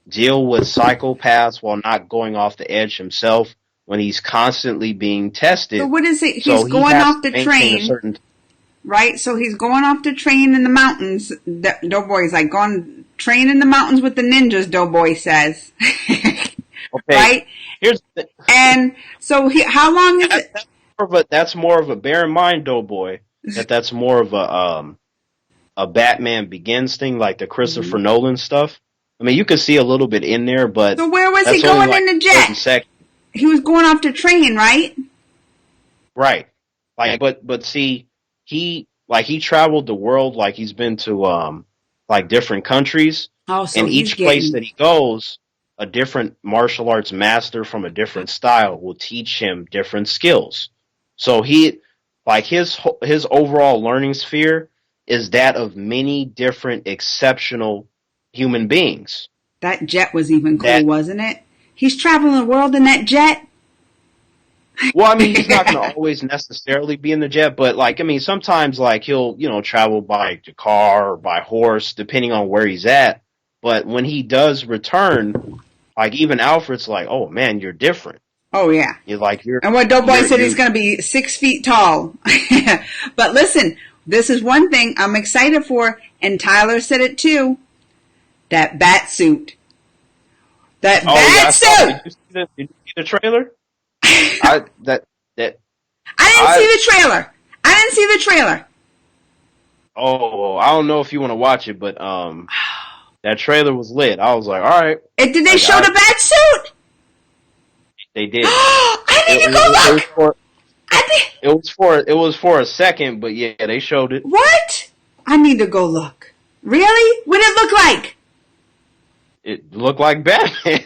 deal with psychopaths while not going off the edge himself when he's constantly being tested. So what is it? He's going off the train, right? So he's going off the train in the mountains. Doughboy's like going train in the mountains with the ninjas, Doughboy says. Okay. Right? And so how long is it? That's more of a, bear in mind, Doughboy, that's more of a Batman Begins thing, like the Christopher Nolan stuff. I mean, you can see a little bit in there, but so where was he going in the jet? He was going off the train, right? Right. Like, but see, he traveled the world, like he's been to like different countries, and each place that he goes, a different martial arts master from a different style will teach him different skills. So his overall learning sphere is that of many different exceptional human beings. That jet was even cool, wasn't it? He's traveling the world in that jet. Well, I mean, he's not going to always necessarily be in the jet, but sometimes he'll, travel by car or by horse, depending on where he's at. But when he does return, like even Alfred's like, oh man, you're different. Oh yeah. And what Doughboy said, he's going to be 6 feet tall. But listen, this is one thing I'm excited for, and Tyler said it too. That bat suit. That bat suit. Did you see the trailer? I didn't see the trailer. Oh, I don't know if you want to watch it, but that trailer was lit. I was like, all right. Did they show the bat suit? They did. I need to go look. It was for a second, but yeah, they showed it. What? I need to go look. Really? What did it look like? It looked like Batman.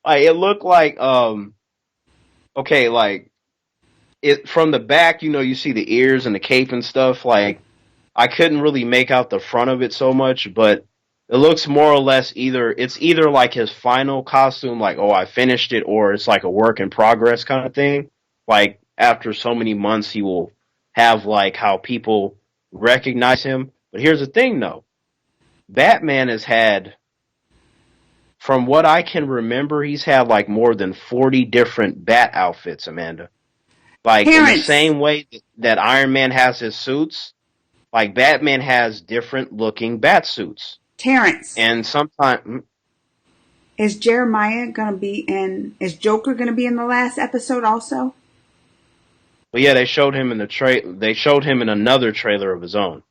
It looked like okay, like it from the back, you see the ears and the cape and stuff. Like I couldn't really make out the front of it so much, but it looks more or less either like his final costume, like, oh, I finished it, or it's like a work in progress kind of thing. Like after so many months, he will have like how people recognize him. But here's the thing, though. Batman has had, from what I can remember, he's had like more than 40 different bat outfits, Amanda. Like in the same way that Iron Man has his suits, like Batman has different looking bat suits. Terrance. And sometimes is Jeremiah is Joker gonna be in the last episode also? Well, yeah, they showed him in they showed him in another trailer of his own.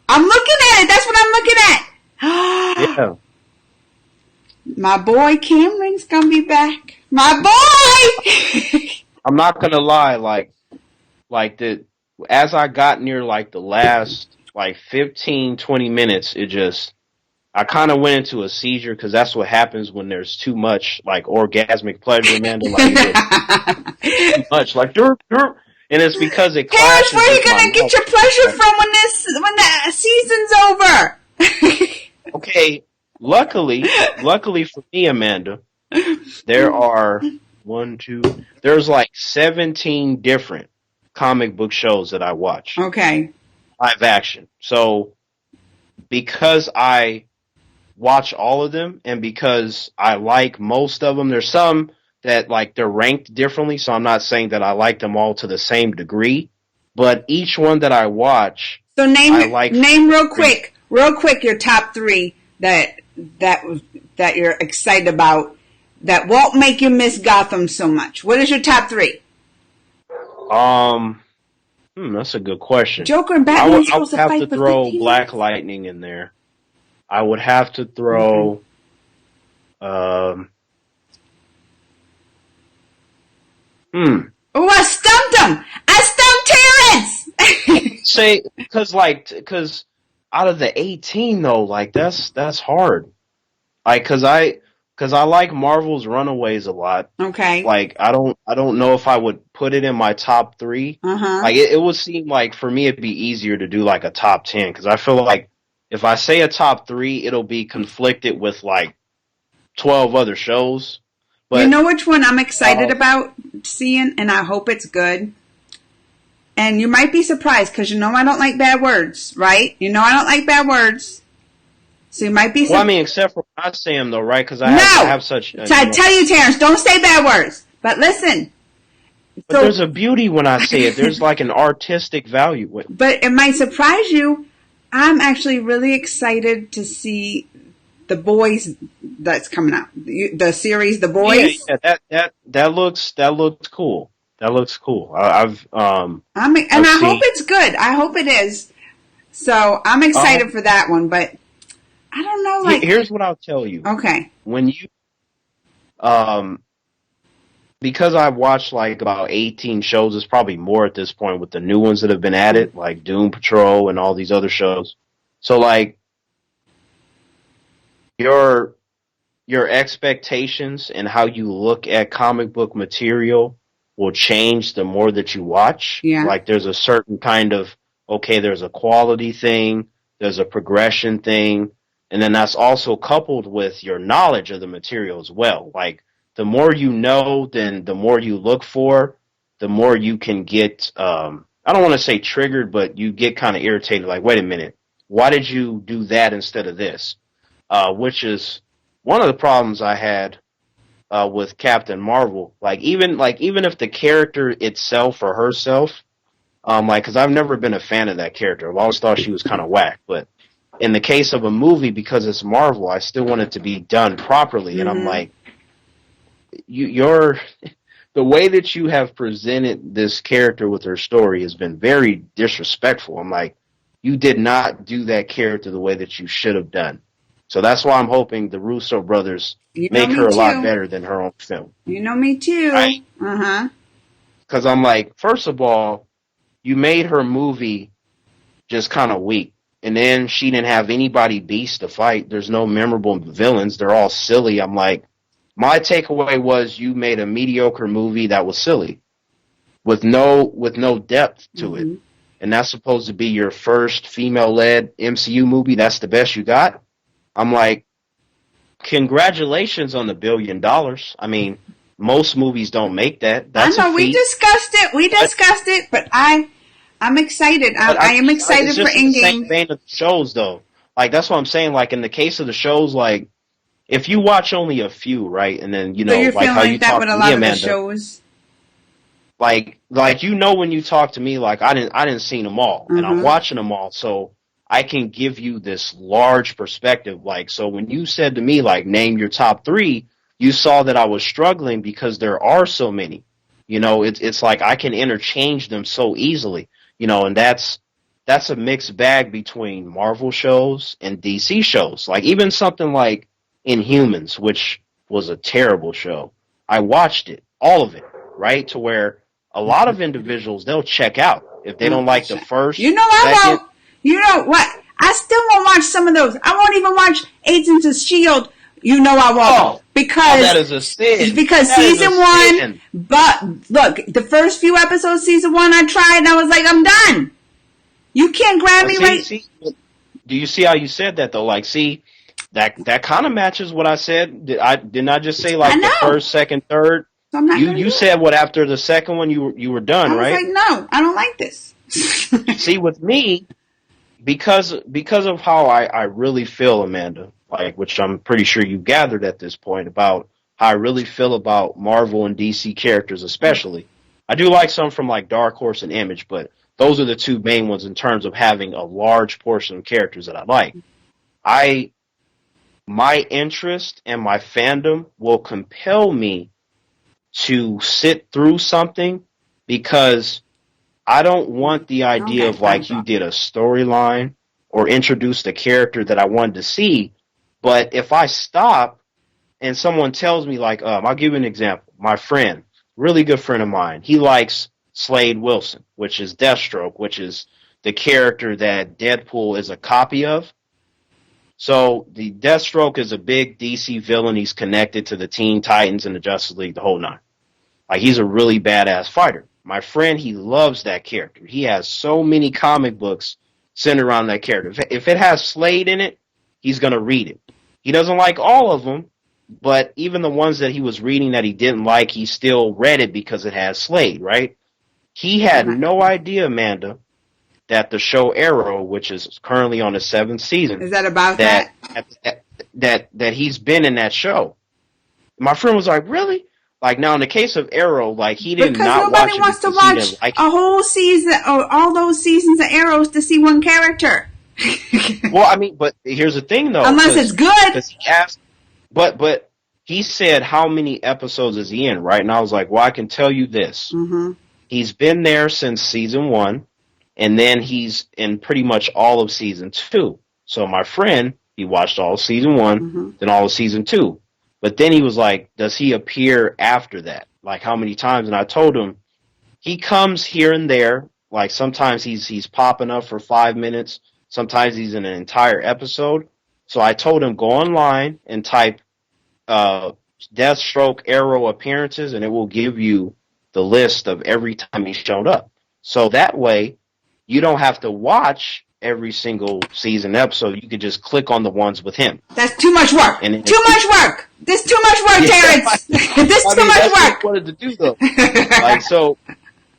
I'm looking at it. That's what I'm looking at. Yeah. My boy Cameron's gonna be back. My boy! I'm not gonna lie, like the as I got near like the last like 15, 20 minutes, it just I kind of went into a seizure because that's what happens when there's too much like orgasmic pleasure, Amanda. Like it just too much, like and it's because it Terrance, clashes where are you with my gonna get knowledge. your pleasure Like, from when the season's over? okay, luckily for me, Amanda, there are one, two, there's like 17 different comic book shows that I watch, Okay. live action. So because I watch all of them and because I like most of them, there's some that like they're ranked differently. So I'm not saying that I like them all to the same degree, but each one that I watch, So I like. name real quick your top three that you're excited about that won't make you miss Gotham so much. What is your top three? That's a good question. Joker and I Batman would supposed to have to fight for throw 15 Black minutes. Lightning in there. I would have to Okay. throw. Um, Oh, I stumped him! I stumped Terrance! say because out of the 18 though, like that's hard. Like because I like Marvel's Runaways a lot. Okay. Like I don't know if I would put it in my top three. Uh-huh. Like it would seem like for me it'd be easier to do like a top 10 because I feel like if I say a top three, it'll be conflicted with like 12 other shows. You But know which one I'm excited uh, about seeing, and I hope it's good? And you might be surprised because you know I don't like bad words, right? You know I don't like bad words. So you might be well, I surprised. mean, except for when I say them though, right? Because I No! have such. So I tell you, Terrance, don't say bad words. But listen. But there's a beauty when I say it. There's like an artistic value with. But it might surprise you. I'm actually really excited to see The Boys that's coming out. The series The Boys. Yeah, that looks cool. That looks cool. I've I I've hope seen. it's good. I hope it is. So I'm excited for that one. But I don't know. Like, Here's what I'll tell you. okay, When you um because I've watched like about 18 shows, it's probably more at this point with the new ones that have been added, like Doom Patrol and all these other shows. So like your your expectations and how you look at comic book material will change the more that you watch. yeah, Like there's a certain kind of okay, there's a quality thing, there's a progression thing, and then that's also coupled with your knowledge of the material as well. Like the more you know, then the more you look for, the more you can get I don't want to say triggered, but you get kind of irritated like, wait a minute, why did you do that instead of this? Which is one of the problems I had with Captain Marvel. Even if the character itself or herself, because I've never been a fan of that character. I've always thought she was kind of whack. But in the case of a movie, because it's Marvel, I still want it to be done properly. And I'm like, you're the way that you have presented this character with her story has been very disrespectful. I'm like, you did not do that character the way that you should have done. So that's why I'm hoping the Russo brothers you know make me her a lot too. better than her own film. You know me too. Right? Uh-huh. Because I'm like, first of all, you made her movie just kind of weak. And then she didn't have anybody beast to fight. There's no memorable villains. They're all silly. I'm like, my takeaway was you made a mediocre movie that was silly with no depth to it. And that's supposed to be your first female-led MCU movie. That's the best you got. I'm like, congratulations on the $1 billion. I mean, most movies don't make that. That's I know a we feat. discussed it. But I'm excited. I am excited it's for just in the same Endgame. vein of the shows, though. Like that's what I'm saying. Like in the case of the shows, like if you watch only a few, right, and then So you're like feeling how you like that talk with to a me, lot of the Amanda. shows. Like when you talk to me, like I didn't see them all, and I'm watching them all, so I can give you this large perspective. Like so, when you said to me, like name your top three, you saw that I was struggling because there are so many. It's like I can interchange them so easily. And that's a mixed bag between Marvel shows and DC shows. Like even something like Inhumans, which was a terrible show. I watched it, all of it, right? To where a lot of individuals, they'll check out if they don't like the first, You know I second. won't. You know what? I still won't watch some of those. I won't even watch Agents of S.H.I.E.L.D. You know I won't. Because that is a sin. Because That is season a one, sin. but look, the first few episodes, season one, I tried and I was like, I'm done. You can't grab me right. Do you see how you said that though? Like, see, that kind of matches what I said. Didn't I just say like the first, second, third? So I'm not you said what after the second one you were done, right? I was like, no, I don't like this. See, with me, because of how I really feel, Amanda, like, which I'm pretty sure you gathered at this point about how I really feel about Marvel and DC characters, especially. I do like some from like Dark Horse and Image, but those are the two main ones in terms of having a large portion of characters that I like. My interest and my fandom will compel me to sit through something because I don't want the idea of like you did a storyline or introduced a character that I wanted to see, but if I stop and someone tells me like, I'll give you an example. My friend, really good friend of mine, he likes Slade Wilson, which is Deathstroke, which is the character that Deadpool is a copy of. So the Deathstroke is a big DC villain. He's connected to the Teen Titans and the Justice League, the whole nine. Like, he's a really badass fighter. My friend, he loves that character. He has so many comic books centered around that character. If it has Slade in it, he's going to read it. He doesn't like all of them, but even the ones that he was reading that he didn't like, he still read it because it has Slade, right? He had no idea, Amanda, that the show Arrow, which is currently on the 7th season, is that about that he's been in that show. My friend was like, really? Like, now in the case of Arrow, like, he did not watch it. Because nobody wants to watch a whole season or all those seasons of Arrows to see one character. Well, I mean, but here's the thing, though. Unless it's good. Because he asked, but he said, how many episodes is he in, right? And I was like, well, I can tell you this. Mm-hmm. He's been there since season 1, and then he's in pretty much all of season 2. So my friend, he watched all of season 1, then all of season 2. But then he was like, does he appear after that? Like, how many times? And I told him, he comes here and there. Like, sometimes he's popping up for 5 minutes. Sometimes he's in an entire episode. So I told him, go online and type Deathstroke Arrow appearances, and it will give you the list of every time he showed up. So that way, you don't have to watch every single season episode. You could just click on the ones with him. That's too much work. Too much work. This too much work, Terrance. This too much work. What I wanted to do though. Like, so,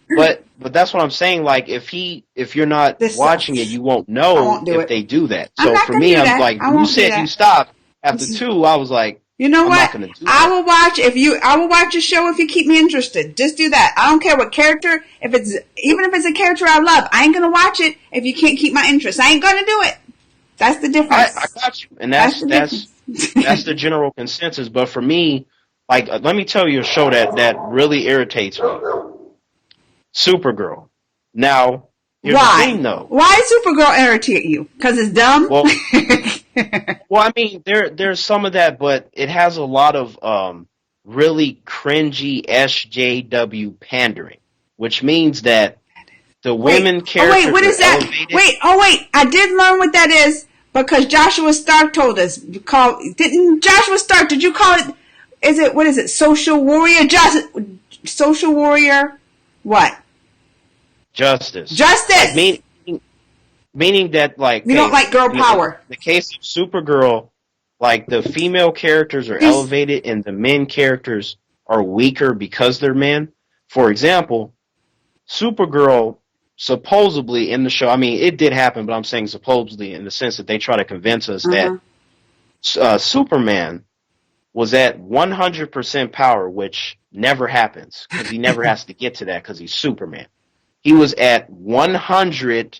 but that's what I'm saying. Like, if you're not watching it, you won't know if they do that. So for me, I'm like, you said you stopped after 2. I was like, you know what? I will watch a show if you keep me interested. Just do that. I don't care what character. Even if it's a character I love, I ain't gonna watch it if you can't keep my interest. I ain't gonna do it. That's the difference. I got you, and that's the general consensus. But for me, like, let me tell you a show that really irritates me. Supergirl. Now, here's the thing, though. Why does Supergirl irritate you? Because it's dumb. Well, I mean, there's some of that, but it has a lot of really cringy SJW pandering, which means that the women characters. What is that? Wait! I did learn what that is because Joshua Stark told us. Didn't Joshua Stark? Did you call it? What is it? Social warrior social warrior. What? Justice. Like, meaning that, like, you don't like girl power. In the case of Supergirl, like, the female characters are elevated and the men characters are weaker because they're men. For example, Supergirl supposedly in the show, I mean, it did happen, but I'm saying supposedly in the sense that they try to convince us that Superman was at 100% power, which never happens because he never has to get to that because he's Superman. He was at 100%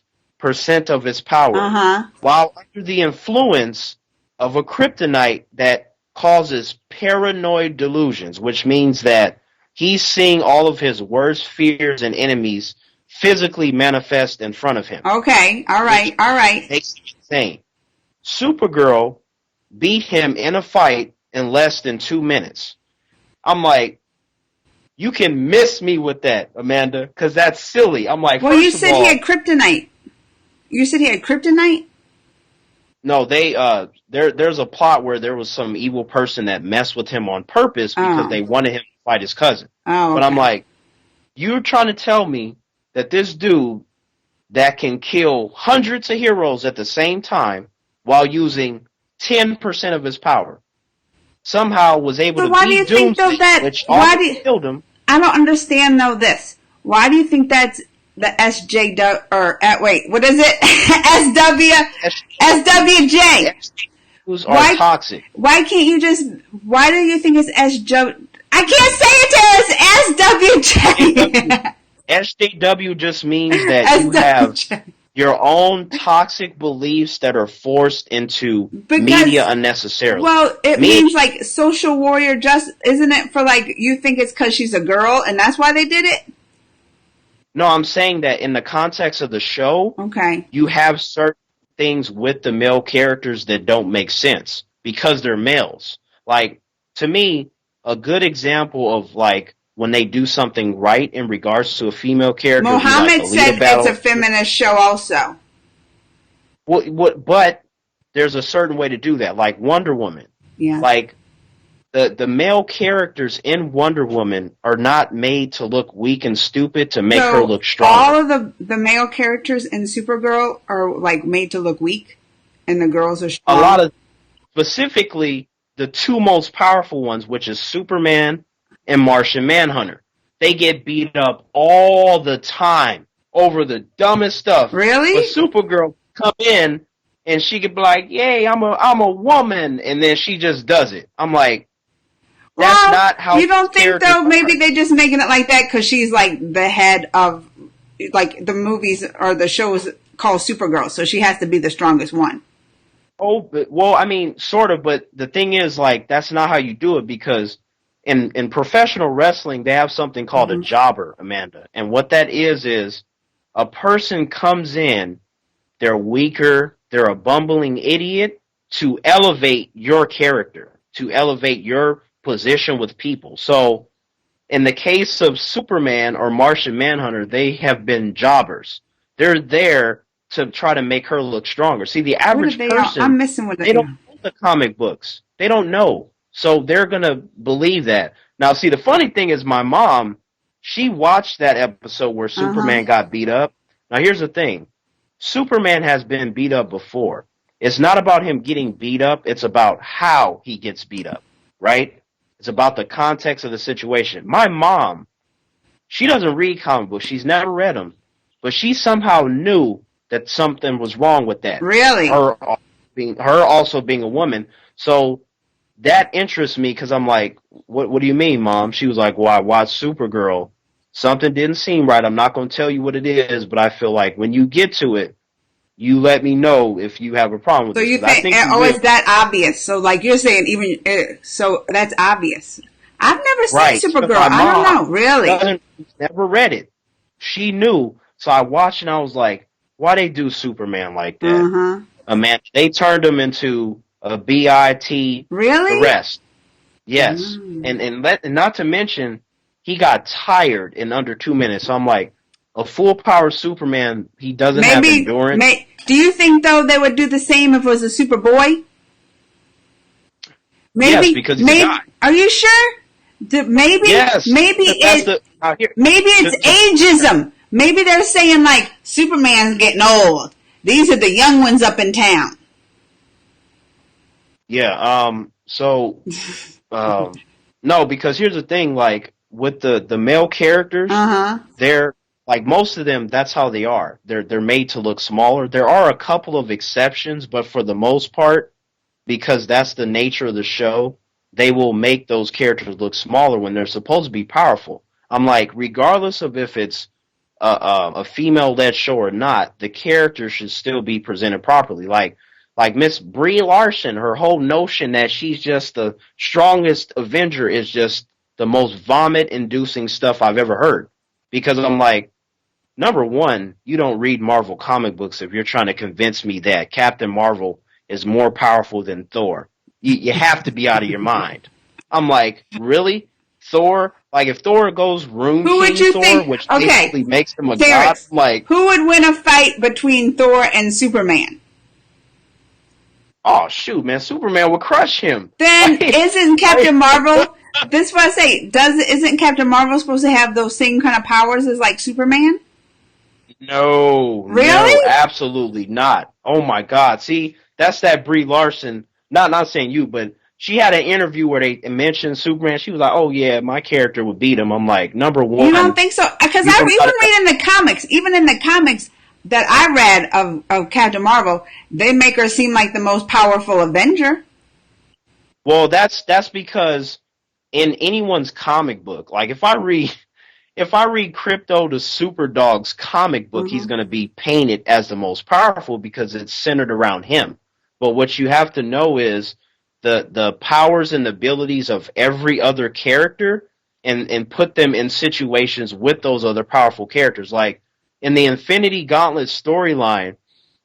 of his power while under the influence of a kryptonite that causes paranoid delusions, which means that he's seeing all of his worst fears and enemies physically manifest in front of him. Okay, all right. Makes him insane. Supergirl beat him in a fight in less than 2 minutes. I'm like, you can miss me with that, Amanda, because that's silly. I'm like, Well, you first of said he all, had kryptonite. You said he had kryptonite? no, there's a plot where there was some evil person that messed with him on purpose because Oh. they wanted him to fight his cousin. Oh, But I'm okay. like, you're trying to tell me that this dude that can kill hundreds of heroes at the same time while using 10% of his power somehow was able So to why do you beat think though Doomsday, that, which almost killed him. I don't understand though this. Why do you think that's the SJW, or, wait, what is it? SWJ. Who's are toxic. Why can't you just, why do you think it's SJ, I can't say it, Terrance, SWJ. SJW just means that you have your own toxic beliefs that are forced into media unnecessarily. Well, it means like social warrior, just, isn't it for like, you think it's because she's a girl and that's why they did it? No, I'm saying that in the context of the show, okay, you have certain things with the male characters that don't make sense because they're males. Like, to me, a good example of like when they do something right in regards to a female character. Mohammed said it's a feminist show also. But there's a certain way to do that, like Wonder Woman. Yeah. Like, the male characters in Wonder Woman are not made to look weak and stupid to make her look strong. All of the male characters in Supergirl are like made to look weak, and the girls are strong. A lot of, specifically, the two most powerful ones, which is Superman and Martian Manhunter. They get beat up all the time over the dumbest stuff. Really? But Supergirl come in and she could be like, "Yay, I'm a woman," and then she just does it. I'm like, that's not how. You don't think though? Maybe they're just making it like that because she's like the head of like the movies or the shows called Supergirl, so she has to be the strongest one. Oh, but, well, I mean, sort of, but the thing is, like, that's not how you do it because in professional wrestling they have something called a jobber, Amanda, and what that is a person comes in, they're weaker, they're a bumbling idiot to elevate your character, to elevate your position with people. So in the case of Superman or Martian Manhunter, they have been jobbers. They're there to try to make her look stronger. See, the average person, I'm missing with they don't know the comic books. They don't know. So they're going to believe that. Now, see, the funny thing is my mom, she watched that episode where Superman got beat up. Now, here's the thing. Superman has been beat up before. It's not about him getting beat up. It's about how he gets beat up, right? It's about the context of the situation. My mom, she doesn't read comic books. She's never read them. But she somehow knew that something was wrong with that. Really? Her also being a woman. So that interests me because I'm like, what do you mean, Mom? She was like, well, I watched Supergirl. Something didn't seem right. I'm not going to tell you what it is, but I feel like when you get to it, you let me know if you have a problem with it. So you think it's that obvious? So like you're saying, even so, that's obvious. I've never seen Supergirl. I don't know, really. Never read it. She knew, so I watched and I was like, "Why they do Superman like that?" Man, they turned him into a BIT. Really? Arrest. Yes, and not to mention, he got tired in under 2 minutes. So I'm like, a full power Superman, he doesn't have endurance. Do you think though they would do the same if it was a Superboy? Maybe, yes, because he's a guy. Are you sure? Maybe, yes. Maybe it's ageism. Maybe they're saying like Superman's getting old. These are the young ones up in town. Yeah. So, no, because here's the thing. Like with the male characters, they're like most of them. That's how they are. They're made to look smaller. There are a couple of exceptions, but for the most part, because that's the nature of the show, they will make those characters look smaller when they're supposed to be powerful. I'm like, regardless of if it's a female-led show or not, the character should still be presented properly. Like Miss Brie Larson, her whole notion that she's just the strongest Avenger is just the most vomit-inducing stuff I've ever heard. Because I'm like, number one, you don't read Marvel comic books if you're trying to convince me that Captain Marvel is more powerful than Thor. you have to be out of your mind. I'm like, really? Thor? Like, if Thor goes Rune Who would King you Thor, think? which Okay, basically makes him a god, Terrance, I'm like, who would win a fight between Thor and Superman? oh, shoot, man, Superman would crush him. Then Like, isn't Captain Marvel? This is what I say. Isn't Captain Marvel supposed to have those same kind of powers as like Superman? no, Really? absolutely not. Oh my God. See, that's that Brie Larson. Not saying you, but she had an interview where they mentioned Superman. She was like, "Oh yeah, my character would beat him." I'm like, number You don't one, think so? Because you I don't even gotta- read in the comics, even in the comics that I read of Captain Marvel, they make her seem like the most powerful Avenger. well, that's because in anyone's comic book, like if I read Crypto the Superdog's comic book, he's going to be painted as the most powerful because it's centered around him. But what you have to know is the powers and abilities of every other character and put them in situations with those other powerful characters. Like in the Infinity Gauntlet storyline,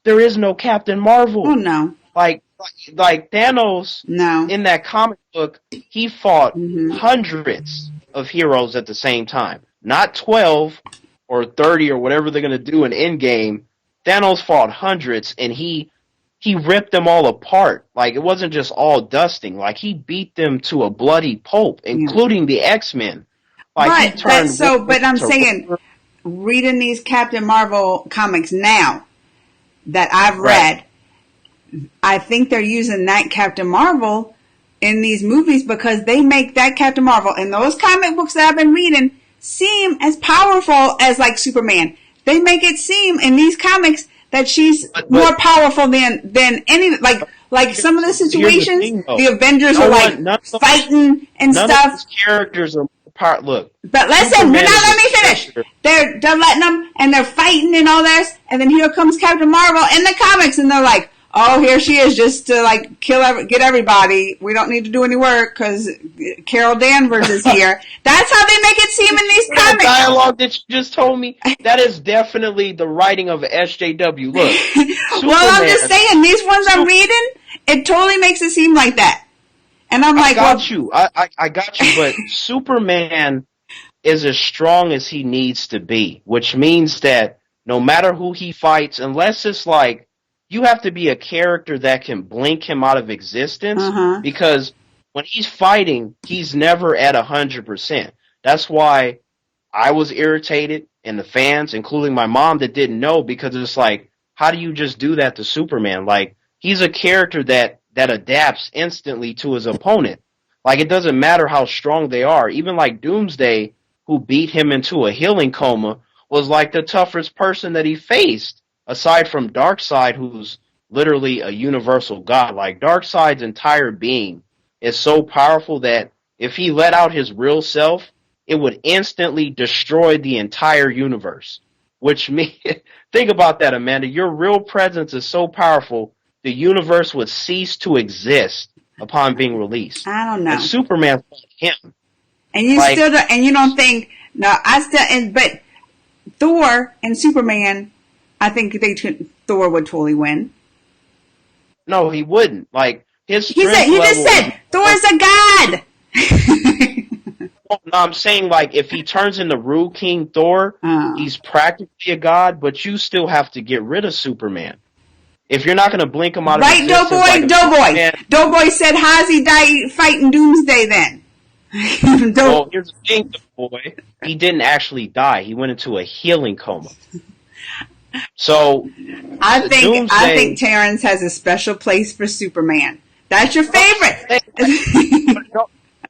there is no Captain Marvel. Oh no, Like Thanos no. in that comic book, he fought Mm-hmm. hundreds of heroes at the same time. Not 12 or 30 or whatever they're going to do in Endgame. Thanos fought hundreds and he ripped them all apart. Like it wasn't just all dusting. Like he beat them to a bloody pulp, including the X-Men. Like but I'm saying, reading these Captain Marvel comics now that I've read, I think they're using that Captain Marvel in these movies because they make that Captain Marvel in those comic books that I've been reading seem as powerful as like Superman. They make it seem in these comics that she's more powerful than any like some of the situations the Avengers are like fighting and stuff. None of these characters are part. Look, but listen, let me finish. They're letting them and they're fighting and all this, and then here comes Captain Marvel in the comics, and they're like, "Oh, here she is, just to like get everybody. We don't need to do any work because Carol Danvers is here." That's how they make it seem in these comics. Dialogue that you just told me, that is definitely the writing of SJW. Look, well, I'm just saying these ones I'm reading, it totally makes it seem like that. And I'm like, I got you, but Superman is as strong as he needs to be, which means that no matter who he fights, unless it's like, you have to be a character that can blink him out of existence, because when he's fighting, he's never at 100%. That's why I was irritated, and the fans, including my mom, that didn't know, because it's like, how do you just do that to Superman? Like, he's a character that adapts instantly to his opponent. Like, it doesn't matter how strong they are. Even like Doomsday, who beat him into a healing coma, was like the toughest person that he faced, aside from Darkseid, who's literally a universal god. Like, Darkseid's entire being is so powerful that if he let out his real self, it would instantly destroy the entire universe. Which means, think about that, Amanda. Your real presence is so powerful, the universe would cease to exist upon being released. I don't know. And Superman fought him. And you don't think, no, but Thor and Superman, I think Thor would totally win. No, he wouldn't. Like, his he just said Thor's a god. No, I'm saying, like, if he turns into Rune King Thor, he's practically a god, but you still have to get rid of Superman. If you're not going to blink him out of existence... Doughboy said, how's he die fighting Doomsday then? Well, here's the thing, Doughboy. He didn't actually die. He went into a healing coma. So, I think Terrance has a special place for Superman. That's your favorite.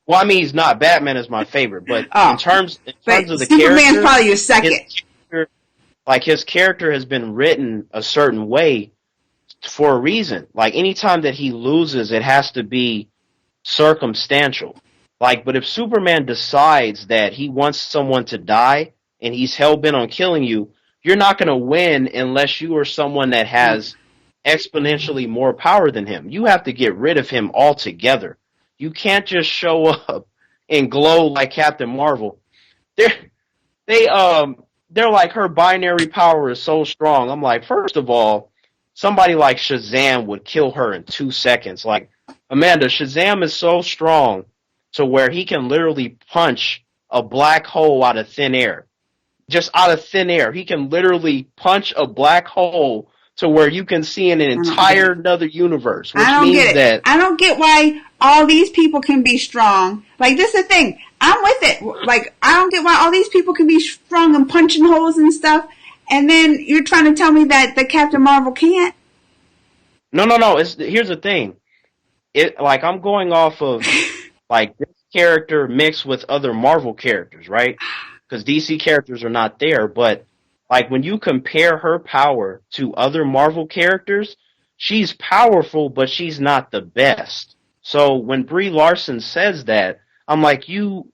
Well, I mean, he's not. Batman is my favorite, but in terms of the Superman's character, probably your second. His character has been written a certain way for a reason. Like, anytime that he loses, it has to be circumstantial. Like, but if Superman decides that he wants someone to die and he's hell-bent on killing you, you're not going to win unless you are someone that has exponentially more power than him. You have to get rid of him altogether. You can't just show up and glow like Captain Marvel. They're like, her binary power is so strong. I'm like, first of all, somebody like Shazam would kill her in 2 seconds. Like, Amanda, Shazam is so strong to where he can literally punch a black hole out of thin air. Just out of thin air. He can literally punch a black hole to where you can see in an I don't get entire it. another universe, I which don't means get it. that I don't get why all these people can be strong. Like, this is the thing. I'm with it. Like, I don't get why all these people can be strong and punching holes and stuff. And then you're trying to tell me that the Captain Marvel can't? no. Here's the thing. Like I'm going off of like this character mixed with other Marvel characters, right? Because DC characters are not there, but like when you compare her power to other Marvel characters, she's powerful, but she's not the best. So when Brie Larson says that, I'm like, you've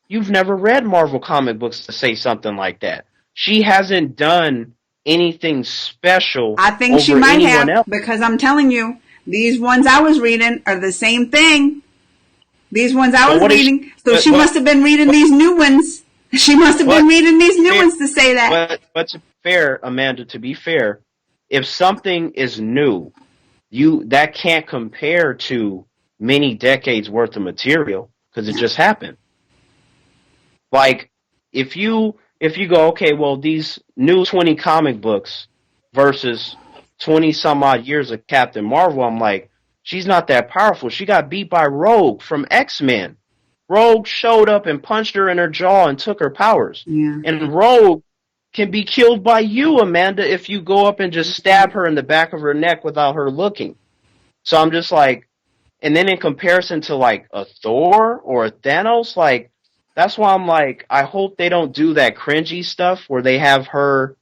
never read Marvel comic books to say something like that. She hasn't done anything special I think she over might anyone have, else. because I'm telling you, these ones I was reading are the same thing. These ones I was reading. So she must have been reading these new ones. She must have been reading these new ones to say that. But to be fair, Amanda, to be fair, if something is new, that can't compare to many decades worth of material because it just happened. Like if you go, okay, well these new 20 comic books versus 20 some odd years of Captain Marvel, I'm like, she's not that powerful. She got beat by Rogue from X-Men. Rogue showed up and punched her in her jaw and took her powers. Yeah. And Rogue can be killed by you, Amanda, if you go up and just stab her in the back of her neck without her looking. So I'm just like, and then in comparison to like a Thor or a Thanos, like, that's why I'm like, I hope they don't do that cringy stuff where they have her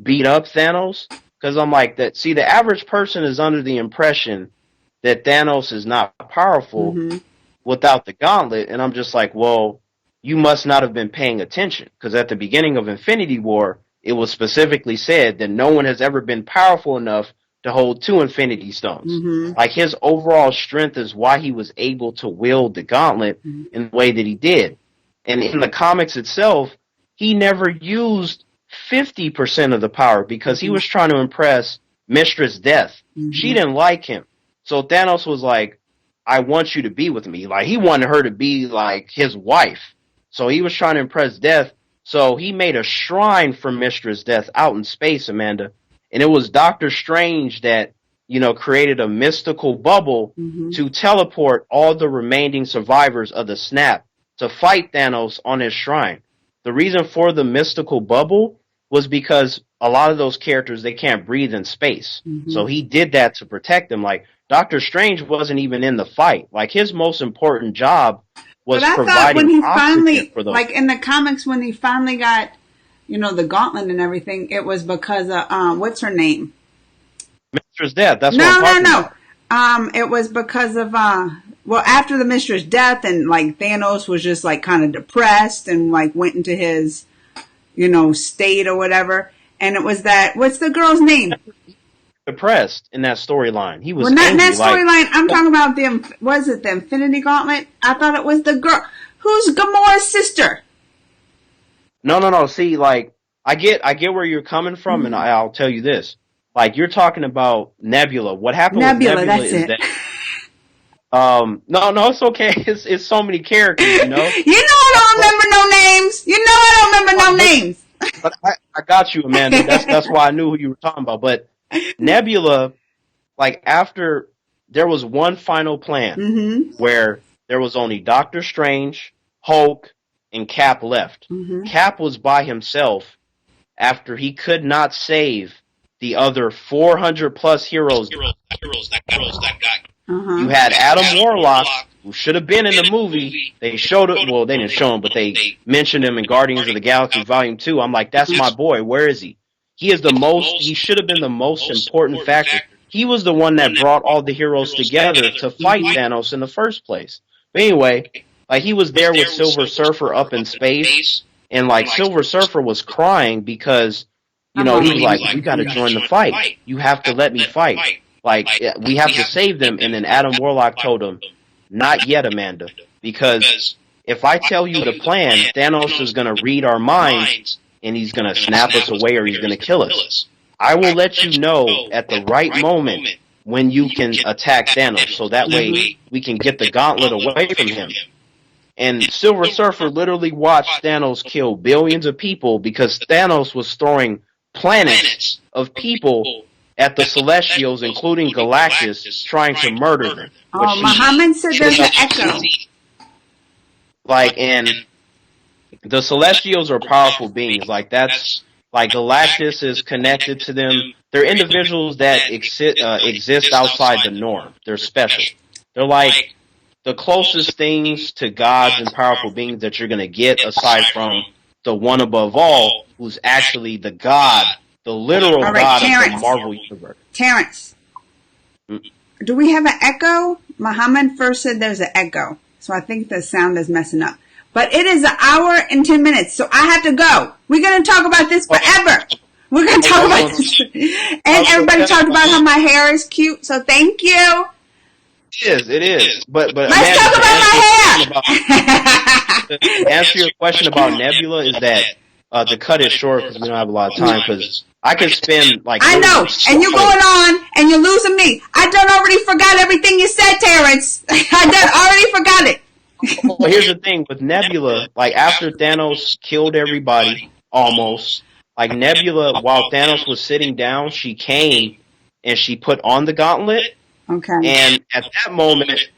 beat up Thanos. Because I'm like, see, the average person is under the impression that Thanos is not powerful without the gauntlet. And I'm just like, well, you must not have been paying attention. Because at the beginning of Infinity War, it was specifically said that no one has ever been powerful enough to hold 2 Infinity Stones. Like, his overall strength is why he was able to wield the gauntlet in the way that he did. And in the comics itself, he never used 50% of the power because he was trying to impress Mistress Death. She didn't like him. So Thanos was like, I want you to be with me. Like, he wanted her to be like his wife. So he was trying to impress Death. So he made a shrine for Mistress Death out in space, Amanda. And it was Doctor Strange that, created a mystical bubble to teleport all the remaining survivors of the snap to fight Thanos on his shrine. The reason for the mystical bubble was because a lot of those characters, they can't breathe in space. So he did that to protect them. Like, Doctor Strange wasn't even in the fight. Like, his most important job was providing oxygen for those. Like in the comics, when he finally got, the gauntlet and everything, it was because of, what's her name? Mistress Death. That's what I'm talking about. It was because of, after the Mistress Death, and like Thanos was just like kind of depressed and like went into his, state or whatever. And it was that, what's the girl's name? Depressed in that storyline. He was not angry, in that storyline. I'm talking about the Infinity Gauntlet? I thought it was the girl. Who's Gamora's sister? No. See, like, I get where you're coming from, and I'll tell you this. Like, you're talking about Nebula. What happened with Nebula that's is it. that no, it's okay. It's so many characters, You know I don't remember no names. You know I don't remember no names. But I got you, Amanda. That's why I knew who you were talking about. But Nebula, like, after there was one final plan where there was only Doctor Strange, Hulk, and Cap left. Cap was by himself after he could not save the other 400 plus heroes. You had Adam Warlock, who should have been in the movie. They showed it. Well, they didn't show him, but they mentioned him in Guardians of the Galaxy Volume 2. I'm like, that's my boy. Where is he? He should have been the most important factor. He was the one that brought all the heroes together to fight Thanos in the first place. But anyway, like, he was there with Silver Surfer up in space, and like Silver Surfer was crying because, he was like, we gotta join the fight. You have to let me fight. Like, we have to save them. And then Adam Warlock told him, not yet, Amanda, because if I tell you the plan, Thanos is going to read our minds and he's going to snap us away or he's going to kill us. I will let you know at the right moment when you can attack Thanos, so that way we can get the gauntlet away from him. And Silver Surfer literally watched Thanos kill billions of people because Thanos was throwing planets of people at the Celestials, including Galactus, trying to murder them. Oh, Muhammad said there's an echo. Like, and the Celestials are powerful beings. Like, that's, like, Galactus is connected to them. They're individuals that exist outside the norm. They're special. They're like the closest things to gods and powerful beings that you're going to get, aside from the one above all, who's actually the god, the literal god Terrance. of the Marvel Universe. Terrance, do we have an echo? Muhammad first said there's an echo, so I think the sound is messing up. But it is an hour and 10 minutes, so I have to go. We're going to talk about this forever. We're going to talk about this. And everybody talked about how my hair is cute, so thank you. It is. But let's talk about my hair. To answer your question about Nebula is that to cut it short because we don't have a lot of time, because I could spend like I know, and you're going on and you're losing me. I done already forgot everything you said, Terrance. I done already forgot it. Well, here's the thing with Nebula. Like after Thanos killed everybody, almost, like Nebula, while Thanos was sitting down, she came and she put on the gauntlet. Okay. And at that moment,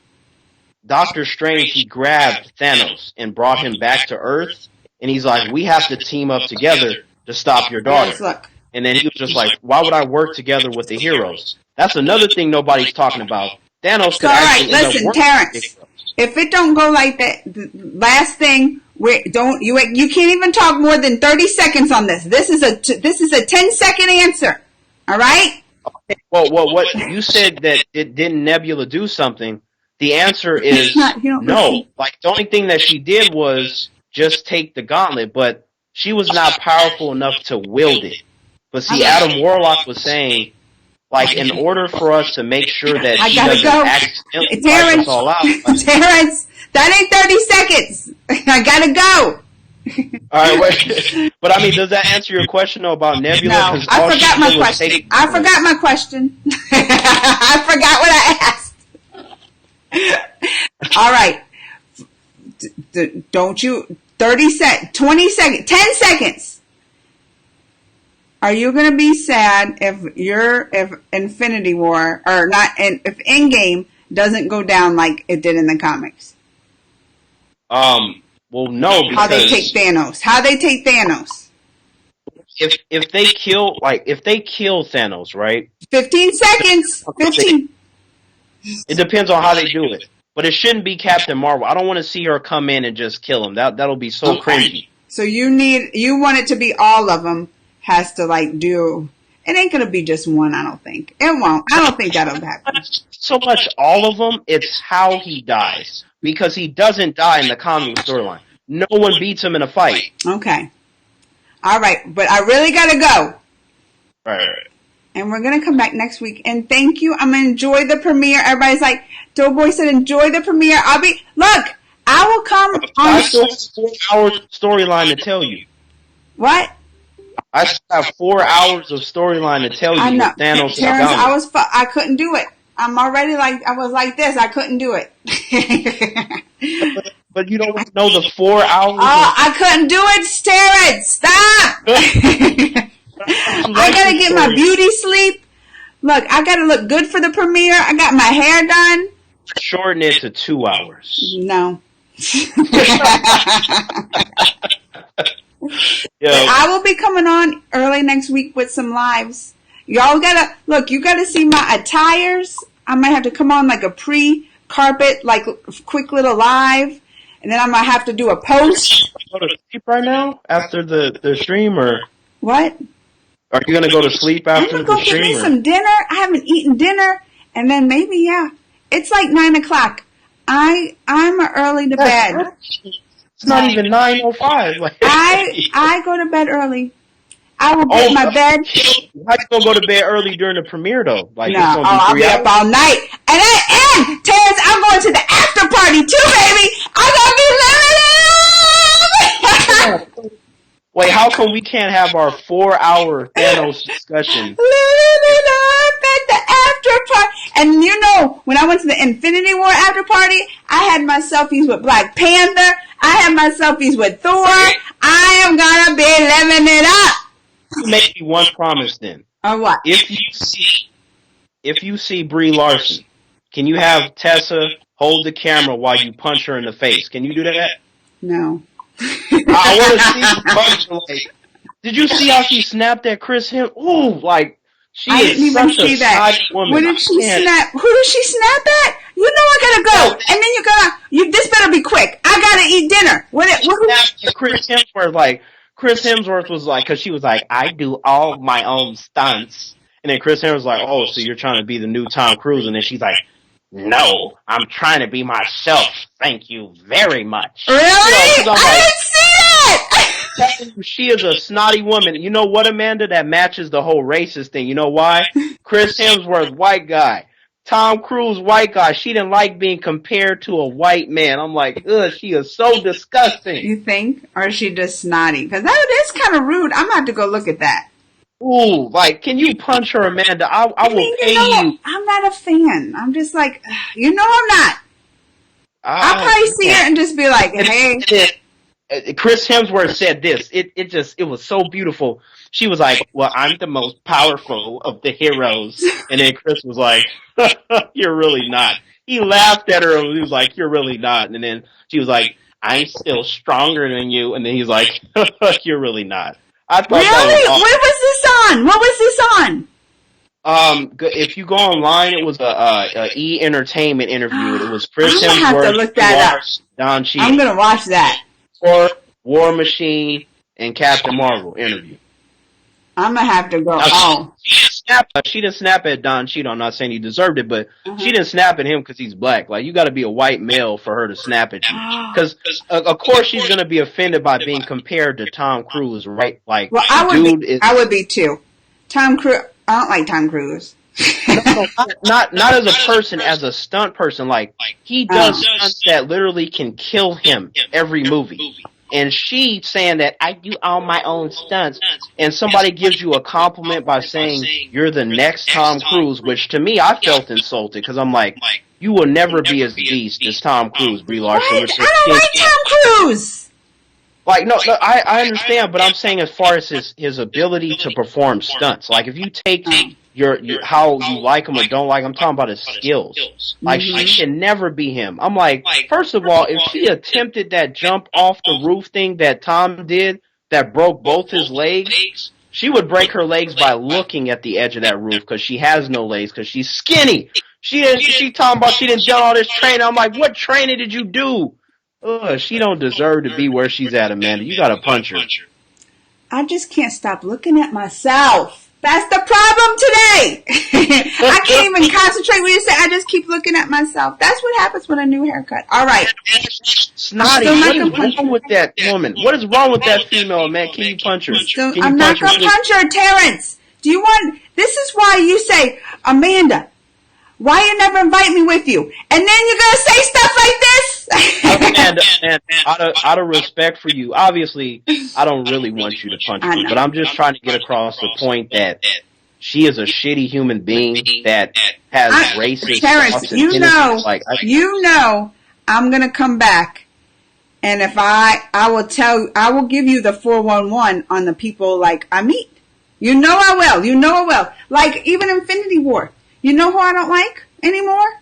Doctor Strange, he grabbed Thanos and brought him back to Earth. And he's like, we have to team up together to stop your daughter. Yes, look. And then he was just like, why would I work together with the heroes? That's another thing nobody's talking about. Thanos could actually end up working Terrance, with the heroes. if it don't go like that, the last thing, you can't even talk more than 30 seconds on this. This is a 10-second answer. All right? Well, what you said that didn't Nebula do something? The answer is no. Like the only thing that she did was just take the gauntlet, but she was not powerful enough to wield it. But see, Adam Warlock was saying, like, in order for us to make sure that she doesn't accidentally wipe us all out. Terrance, that ain't 30 seconds. I gotta go. All right, wait. But I mean, does that answer your question though about Nebula? No, I forgot my question. I forgot my question. I forgot what I asked. All right. Don't you 20 seconds, 10 seconds. Are you going to be sad if Infinity War or not, and if Endgame doesn't go down like it did in the comics? Well, no, because how they take Thanos. If they kill Thanos, right? 15 seconds. 15. It depends on how they do it. But it shouldn't be Captain Marvel. I don't want to see her come in and just kill him. That'll be so cringy. So you want it to be all of them has to do. It ain't gonna be just one. I don't think it won't. I don't think that'll happen. So much all of them. It's how he dies, because he doesn't die in the comic storyline. No one beats him in a fight. Okay. All right, but I really gotta go. Right. And we're gonna come back next week. And thank you. I'm gonna enjoy the premiere. Everybody's like, Doughboy said, enjoy the premiere. I will come on. I still have 4 hours storyline to tell you. What? I still have 4 hours of storyline to tell you. I know. Thanos Terrance, I couldn't do it. I'm already I was like this. I couldn't do it. But you don't know the 4 hours. I couldn't do it, Terrance. Stop. I gotta get my beauty sleep. Look, I gotta look good for the premiere. I got my hair done. Shorten it to 2 hours. No. Yeah. I will be coming on early next week with some lives. Y'all gotta look. You gotta see my attires. I might have to come on like a pre-carpet, like quick little live, and then I might have to do a post. Go to sleep right now after the stream, or what? Are you gonna go to sleep after the stream? I'm gonna go get me some dinner. I haven't eaten dinner, and then maybe it's like 9 o'clock. I'm early to bed. It's not even 9:05. I go to bed early. I will get my bed. How you gonna go to bed early during the premiere though? Like no, I'll be up all night. And Terrance, I'm going to the after party too, baby. I'm gonna be living it. Wait, how come we can't have our 4-hour Thanos discussion? Living it up at the after party. And when I went to the Infinity War after party, I had my selfies with Black Panther. I had my selfies with Thor. I am gonna be living it up. Make me one promise then. Or what? If you see Brie Larson, can you have Tessa hold the camera while you punch her in the face? Can you do that? No. I want to see you punch her. Like, did you see how she snapped at Chris Hemsworth? Ooh, like she I didn't is even such see a that. snotty woman. What did she snap? Who did she snap at? You know I gotta go, and then this better be quick. I gotta eat dinner. Chris Hemsworth, like Chris Hemsworth was like, because she was like, I do all my own stunts, and then Chris Hemsworth was like, oh, so you're trying to be the new Tom Cruise, and then she's like, no, I'm trying to be myself. Thank you very much. Really? I didn't see that. She is a snotty woman. You know what, Amanda? That matches the whole racist thing. You know why? Chris Hemsworth, white guy. Tom Cruise, white guy. She didn't like being compared to a white man. I'm like, ugh, she is so disgusting. You think? Or is she just snotty? Because that is kind of rude. I'm going to have to go look at that. Ooh, like, can you punch her, Amanda? I will pay you. I'm not a fan. I'm just like, I'm not. I'll probably see her and just be like, hey. Chris Hemsworth said this. It was so beautiful. She was like, well, I'm the most powerful of the heroes. And then Chris was like, you're really not. He laughed at her and he was like, you're really not. And then she was like, I'm still stronger than you. And then he's like, you're really not. I thought really? That was awesome. Where was this on? What was this on? If you go online, it was a E Entertainment interview. It was Chris Hemsworth, I'm gonna have to look that up. Don Cheadle. I'm gonna watch that. Or War Machine and Captain Marvel interview. I'm gonna have to go. She didn't snap at Don Cheadle. I'm not saying he deserved it, but she didn't snap at him because he's black. Like, you got to be a white male for her to snap at you. Because of course she's gonna be offended by being compared to Tom Cruise, right? Like, well, I would be too. Tom Cruise. I don't like Tom Cruise. No, not as a person, as a stunt person. Like, he does stunts that literally can kill him every movie. And she saying that I do all my own stunts, and somebody gives you a compliment by saying you're the next Tom Cruise, which to me I felt insulted because I'm like, you will never be as beast as Tom Cruise, Brie Larson. I don't like Tom Cruise. Like, no, I understand, but I'm saying as far as his ability to perform stunts, like if you take your how you like him or don't like him, I'm talking about his skills. Like, she should never be him. I'm like, first of all, if she attempted that jump off the roof thing that Tom did, that broke both his legs, she would break her legs by looking at the edge of that roof because she has no legs because she's skinny. She talking about she didn't done all this training. I'm like, what training did you do? She don't deserve to be where she's at, Amanda. You gotta punch her. I just can't stop looking at myself. That's the problem today. I can't even concentrate when you say I just keep looking at myself. That's what happens with a new haircut. All right. Snotty, what is wrong with that woman? What is wrong with that female, man? Can you punch her? I'm not going to punch her, Terrance. Do you want... This is why you say, Amanda, why you never invite me with you? And then you're going to say stuff like this? And out of respect for you, obviously, I don't really want you to punch me, but I'm just trying to get across the point that she is a shitty human being that has racist Terrance, you know, I'm going to come back, and if I will give you the 411 on the people like I meet. You know I will. You know I will. Like, even Infinity War. You know who I don't like anymore?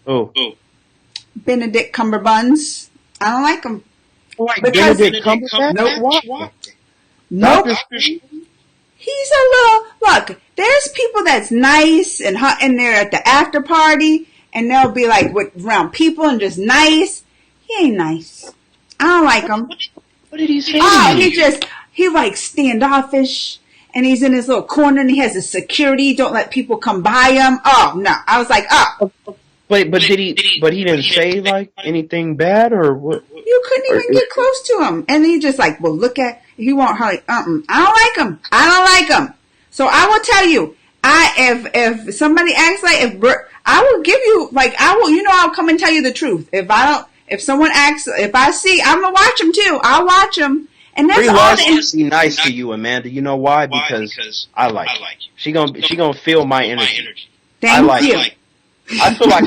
Oh. Benedict Cumberbuns. I don't like him. Like Benedict Cumberbatch? Nope. He's a little... Look, there's people that's nice and they're at the after party and they'll be like around people and just nice. He ain't nice. I don't like him. What did he say? He like standoffish. And he's in his little corner and he has his security. Don't let people come by him. Oh, no. I was like, oh. Wait, but he didn't say like anything bad or what? You couldn't even get close to him. And he just like, well, he won't hardly, I don't like him. I don't like him. So I will tell you, if somebody acts like, I will give you, like, I'll come and tell you the truth. If someone acts, if I see, I'm going to watch him too. I'll watch him. And that's Brie Larson be nice to you, Amanda. You know why? Because I like you. She gonna feel my energy. Thank you. I feel like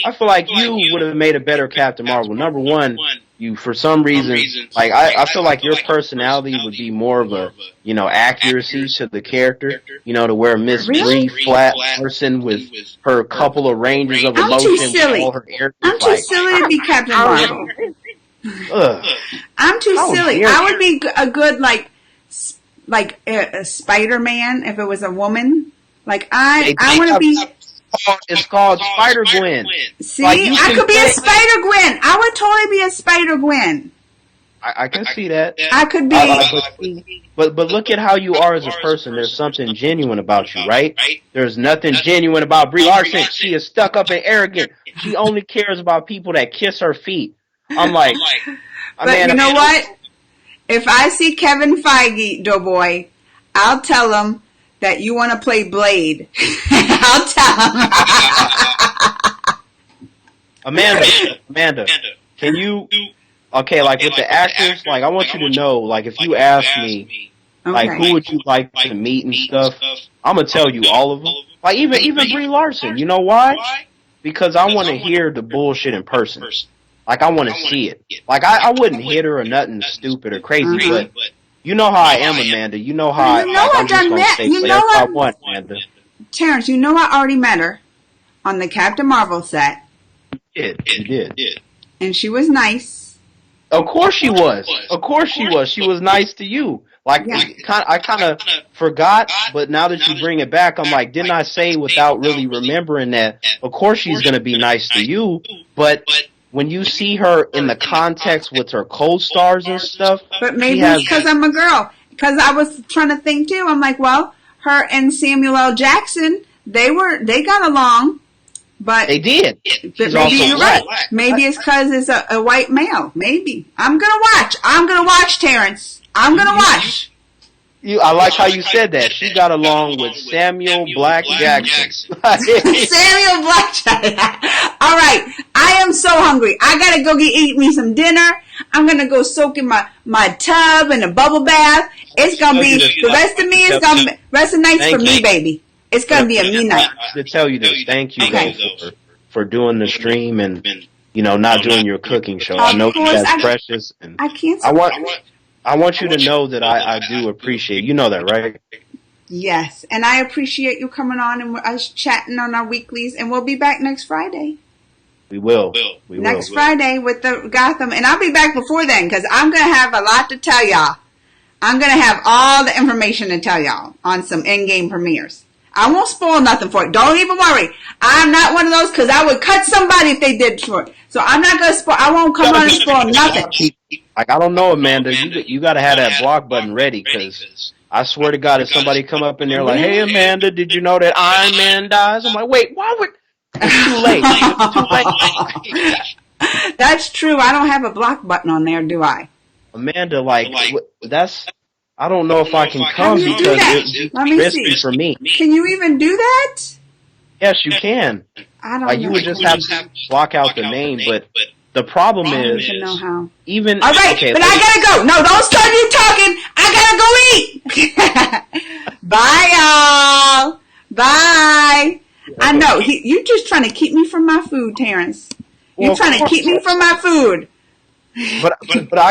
I feel like you would have made a better Captain Marvel. Number one, you for some reason, like I feel like your personality would be more of a, accuracy to the character, to where Miss Really? Bree, flat person with her couple of ranges of I'm emotion, too silly. all her characters, I'm too silly to be Captain Marvel. I'm too silly. I would be a good like a Spider-Man if it was a woman. Like I want to be. It's called Spider-Gwen. See, I could be a Spider-Gwen. I would totally be a Spider-Gwen. I can see that. I could be. But look at how you are as a person. There's something genuine about you, right? There's nothing genuine about Brie Larson. She is stuck up and arrogant. She only cares about people that kiss her feet. I'm like, but you know what? If I see Kevin Feige, Doughboy, I'll tell him that you want to play Blade. I'll tell him. Amanda, can you, okay, like with the actors, like I want you to know, like if you ask me, like who would you like to meet and stuff, I'm going to tell you all of them. Like even Brie Larson, you know why? Because I want to hear the bullshit in person. Like I want to see it. Like I wouldn't hit her or nothing stupid or crazy, but you know how I am, Amanda. You know how I'm just going to say whatever I want, Amanda. Terrance, you know I already met her on the Captain Marvel set. You did. And she was nice. Of course she was. She was nice to you. Like, I kind of forgot, but now that you bring it back, I'm like, didn't I say without really remembering that, of course she's going to be nice to you, but when you see her in the context with her co-stars and stuff. But maybe it's because I'm a girl. Because I was trying to think too. I'm like, well, her and Samuel L. Jackson, they got along. But they did. But maybe you're right. Maybe it's because it's a white male. Maybe. I'm going to watch, Terrance. I'm going to watch. I like how you said that. She got along with Samuel Black Jackson. Samuel Black Jackson. All right. I am so hungry. I got to go eat me some dinner. I'm going to go soak in my tub and a bubble bath. It's going to be, the rest of me is going to be, rest of the night's for me, baby. It's going to be a me night. To tell you this, thank you for doing the stream and, not doing your cooking show. I know that's precious. And I can't. I want you to know that I do appreciate. You know that, right? Yes, and I appreciate you coming on and us chatting on our weeklies, and we'll be back next Friday. We will. Next Friday with the Gotham, and I'll be back before then because I'm going to have a lot to tell y'all. I'm going to have all the information to tell y'all on some in-game premieres. I won't spoil nothing for it. Don't even worry. I'm not one of those because I would cut somebody if they did for it. So I'm not going to spoil. I won't come on and spoil nothing. Like, I don't know, Amanda. You got to have that block button ready because I swear to God, if somebody come up in there like, hey, Amanda, did you know that Iron Man dies? I'm like, wait, why would... It's too late. It's too late. That's true. I don't have a block button on there, do I? Amanda, that's... I don't know if I can come because it's risky for me. Can you even do that? Yes, you can. I don't know. You would just have to block out the name, but the problem is... I don't even know how. All right, okay, but I gotta go. No, don't start you talking. I gotta go eat. Bye, y'all. Bye. I know. You just trying to keep me from my food, Terrance. You're trying to keep me from my food. But I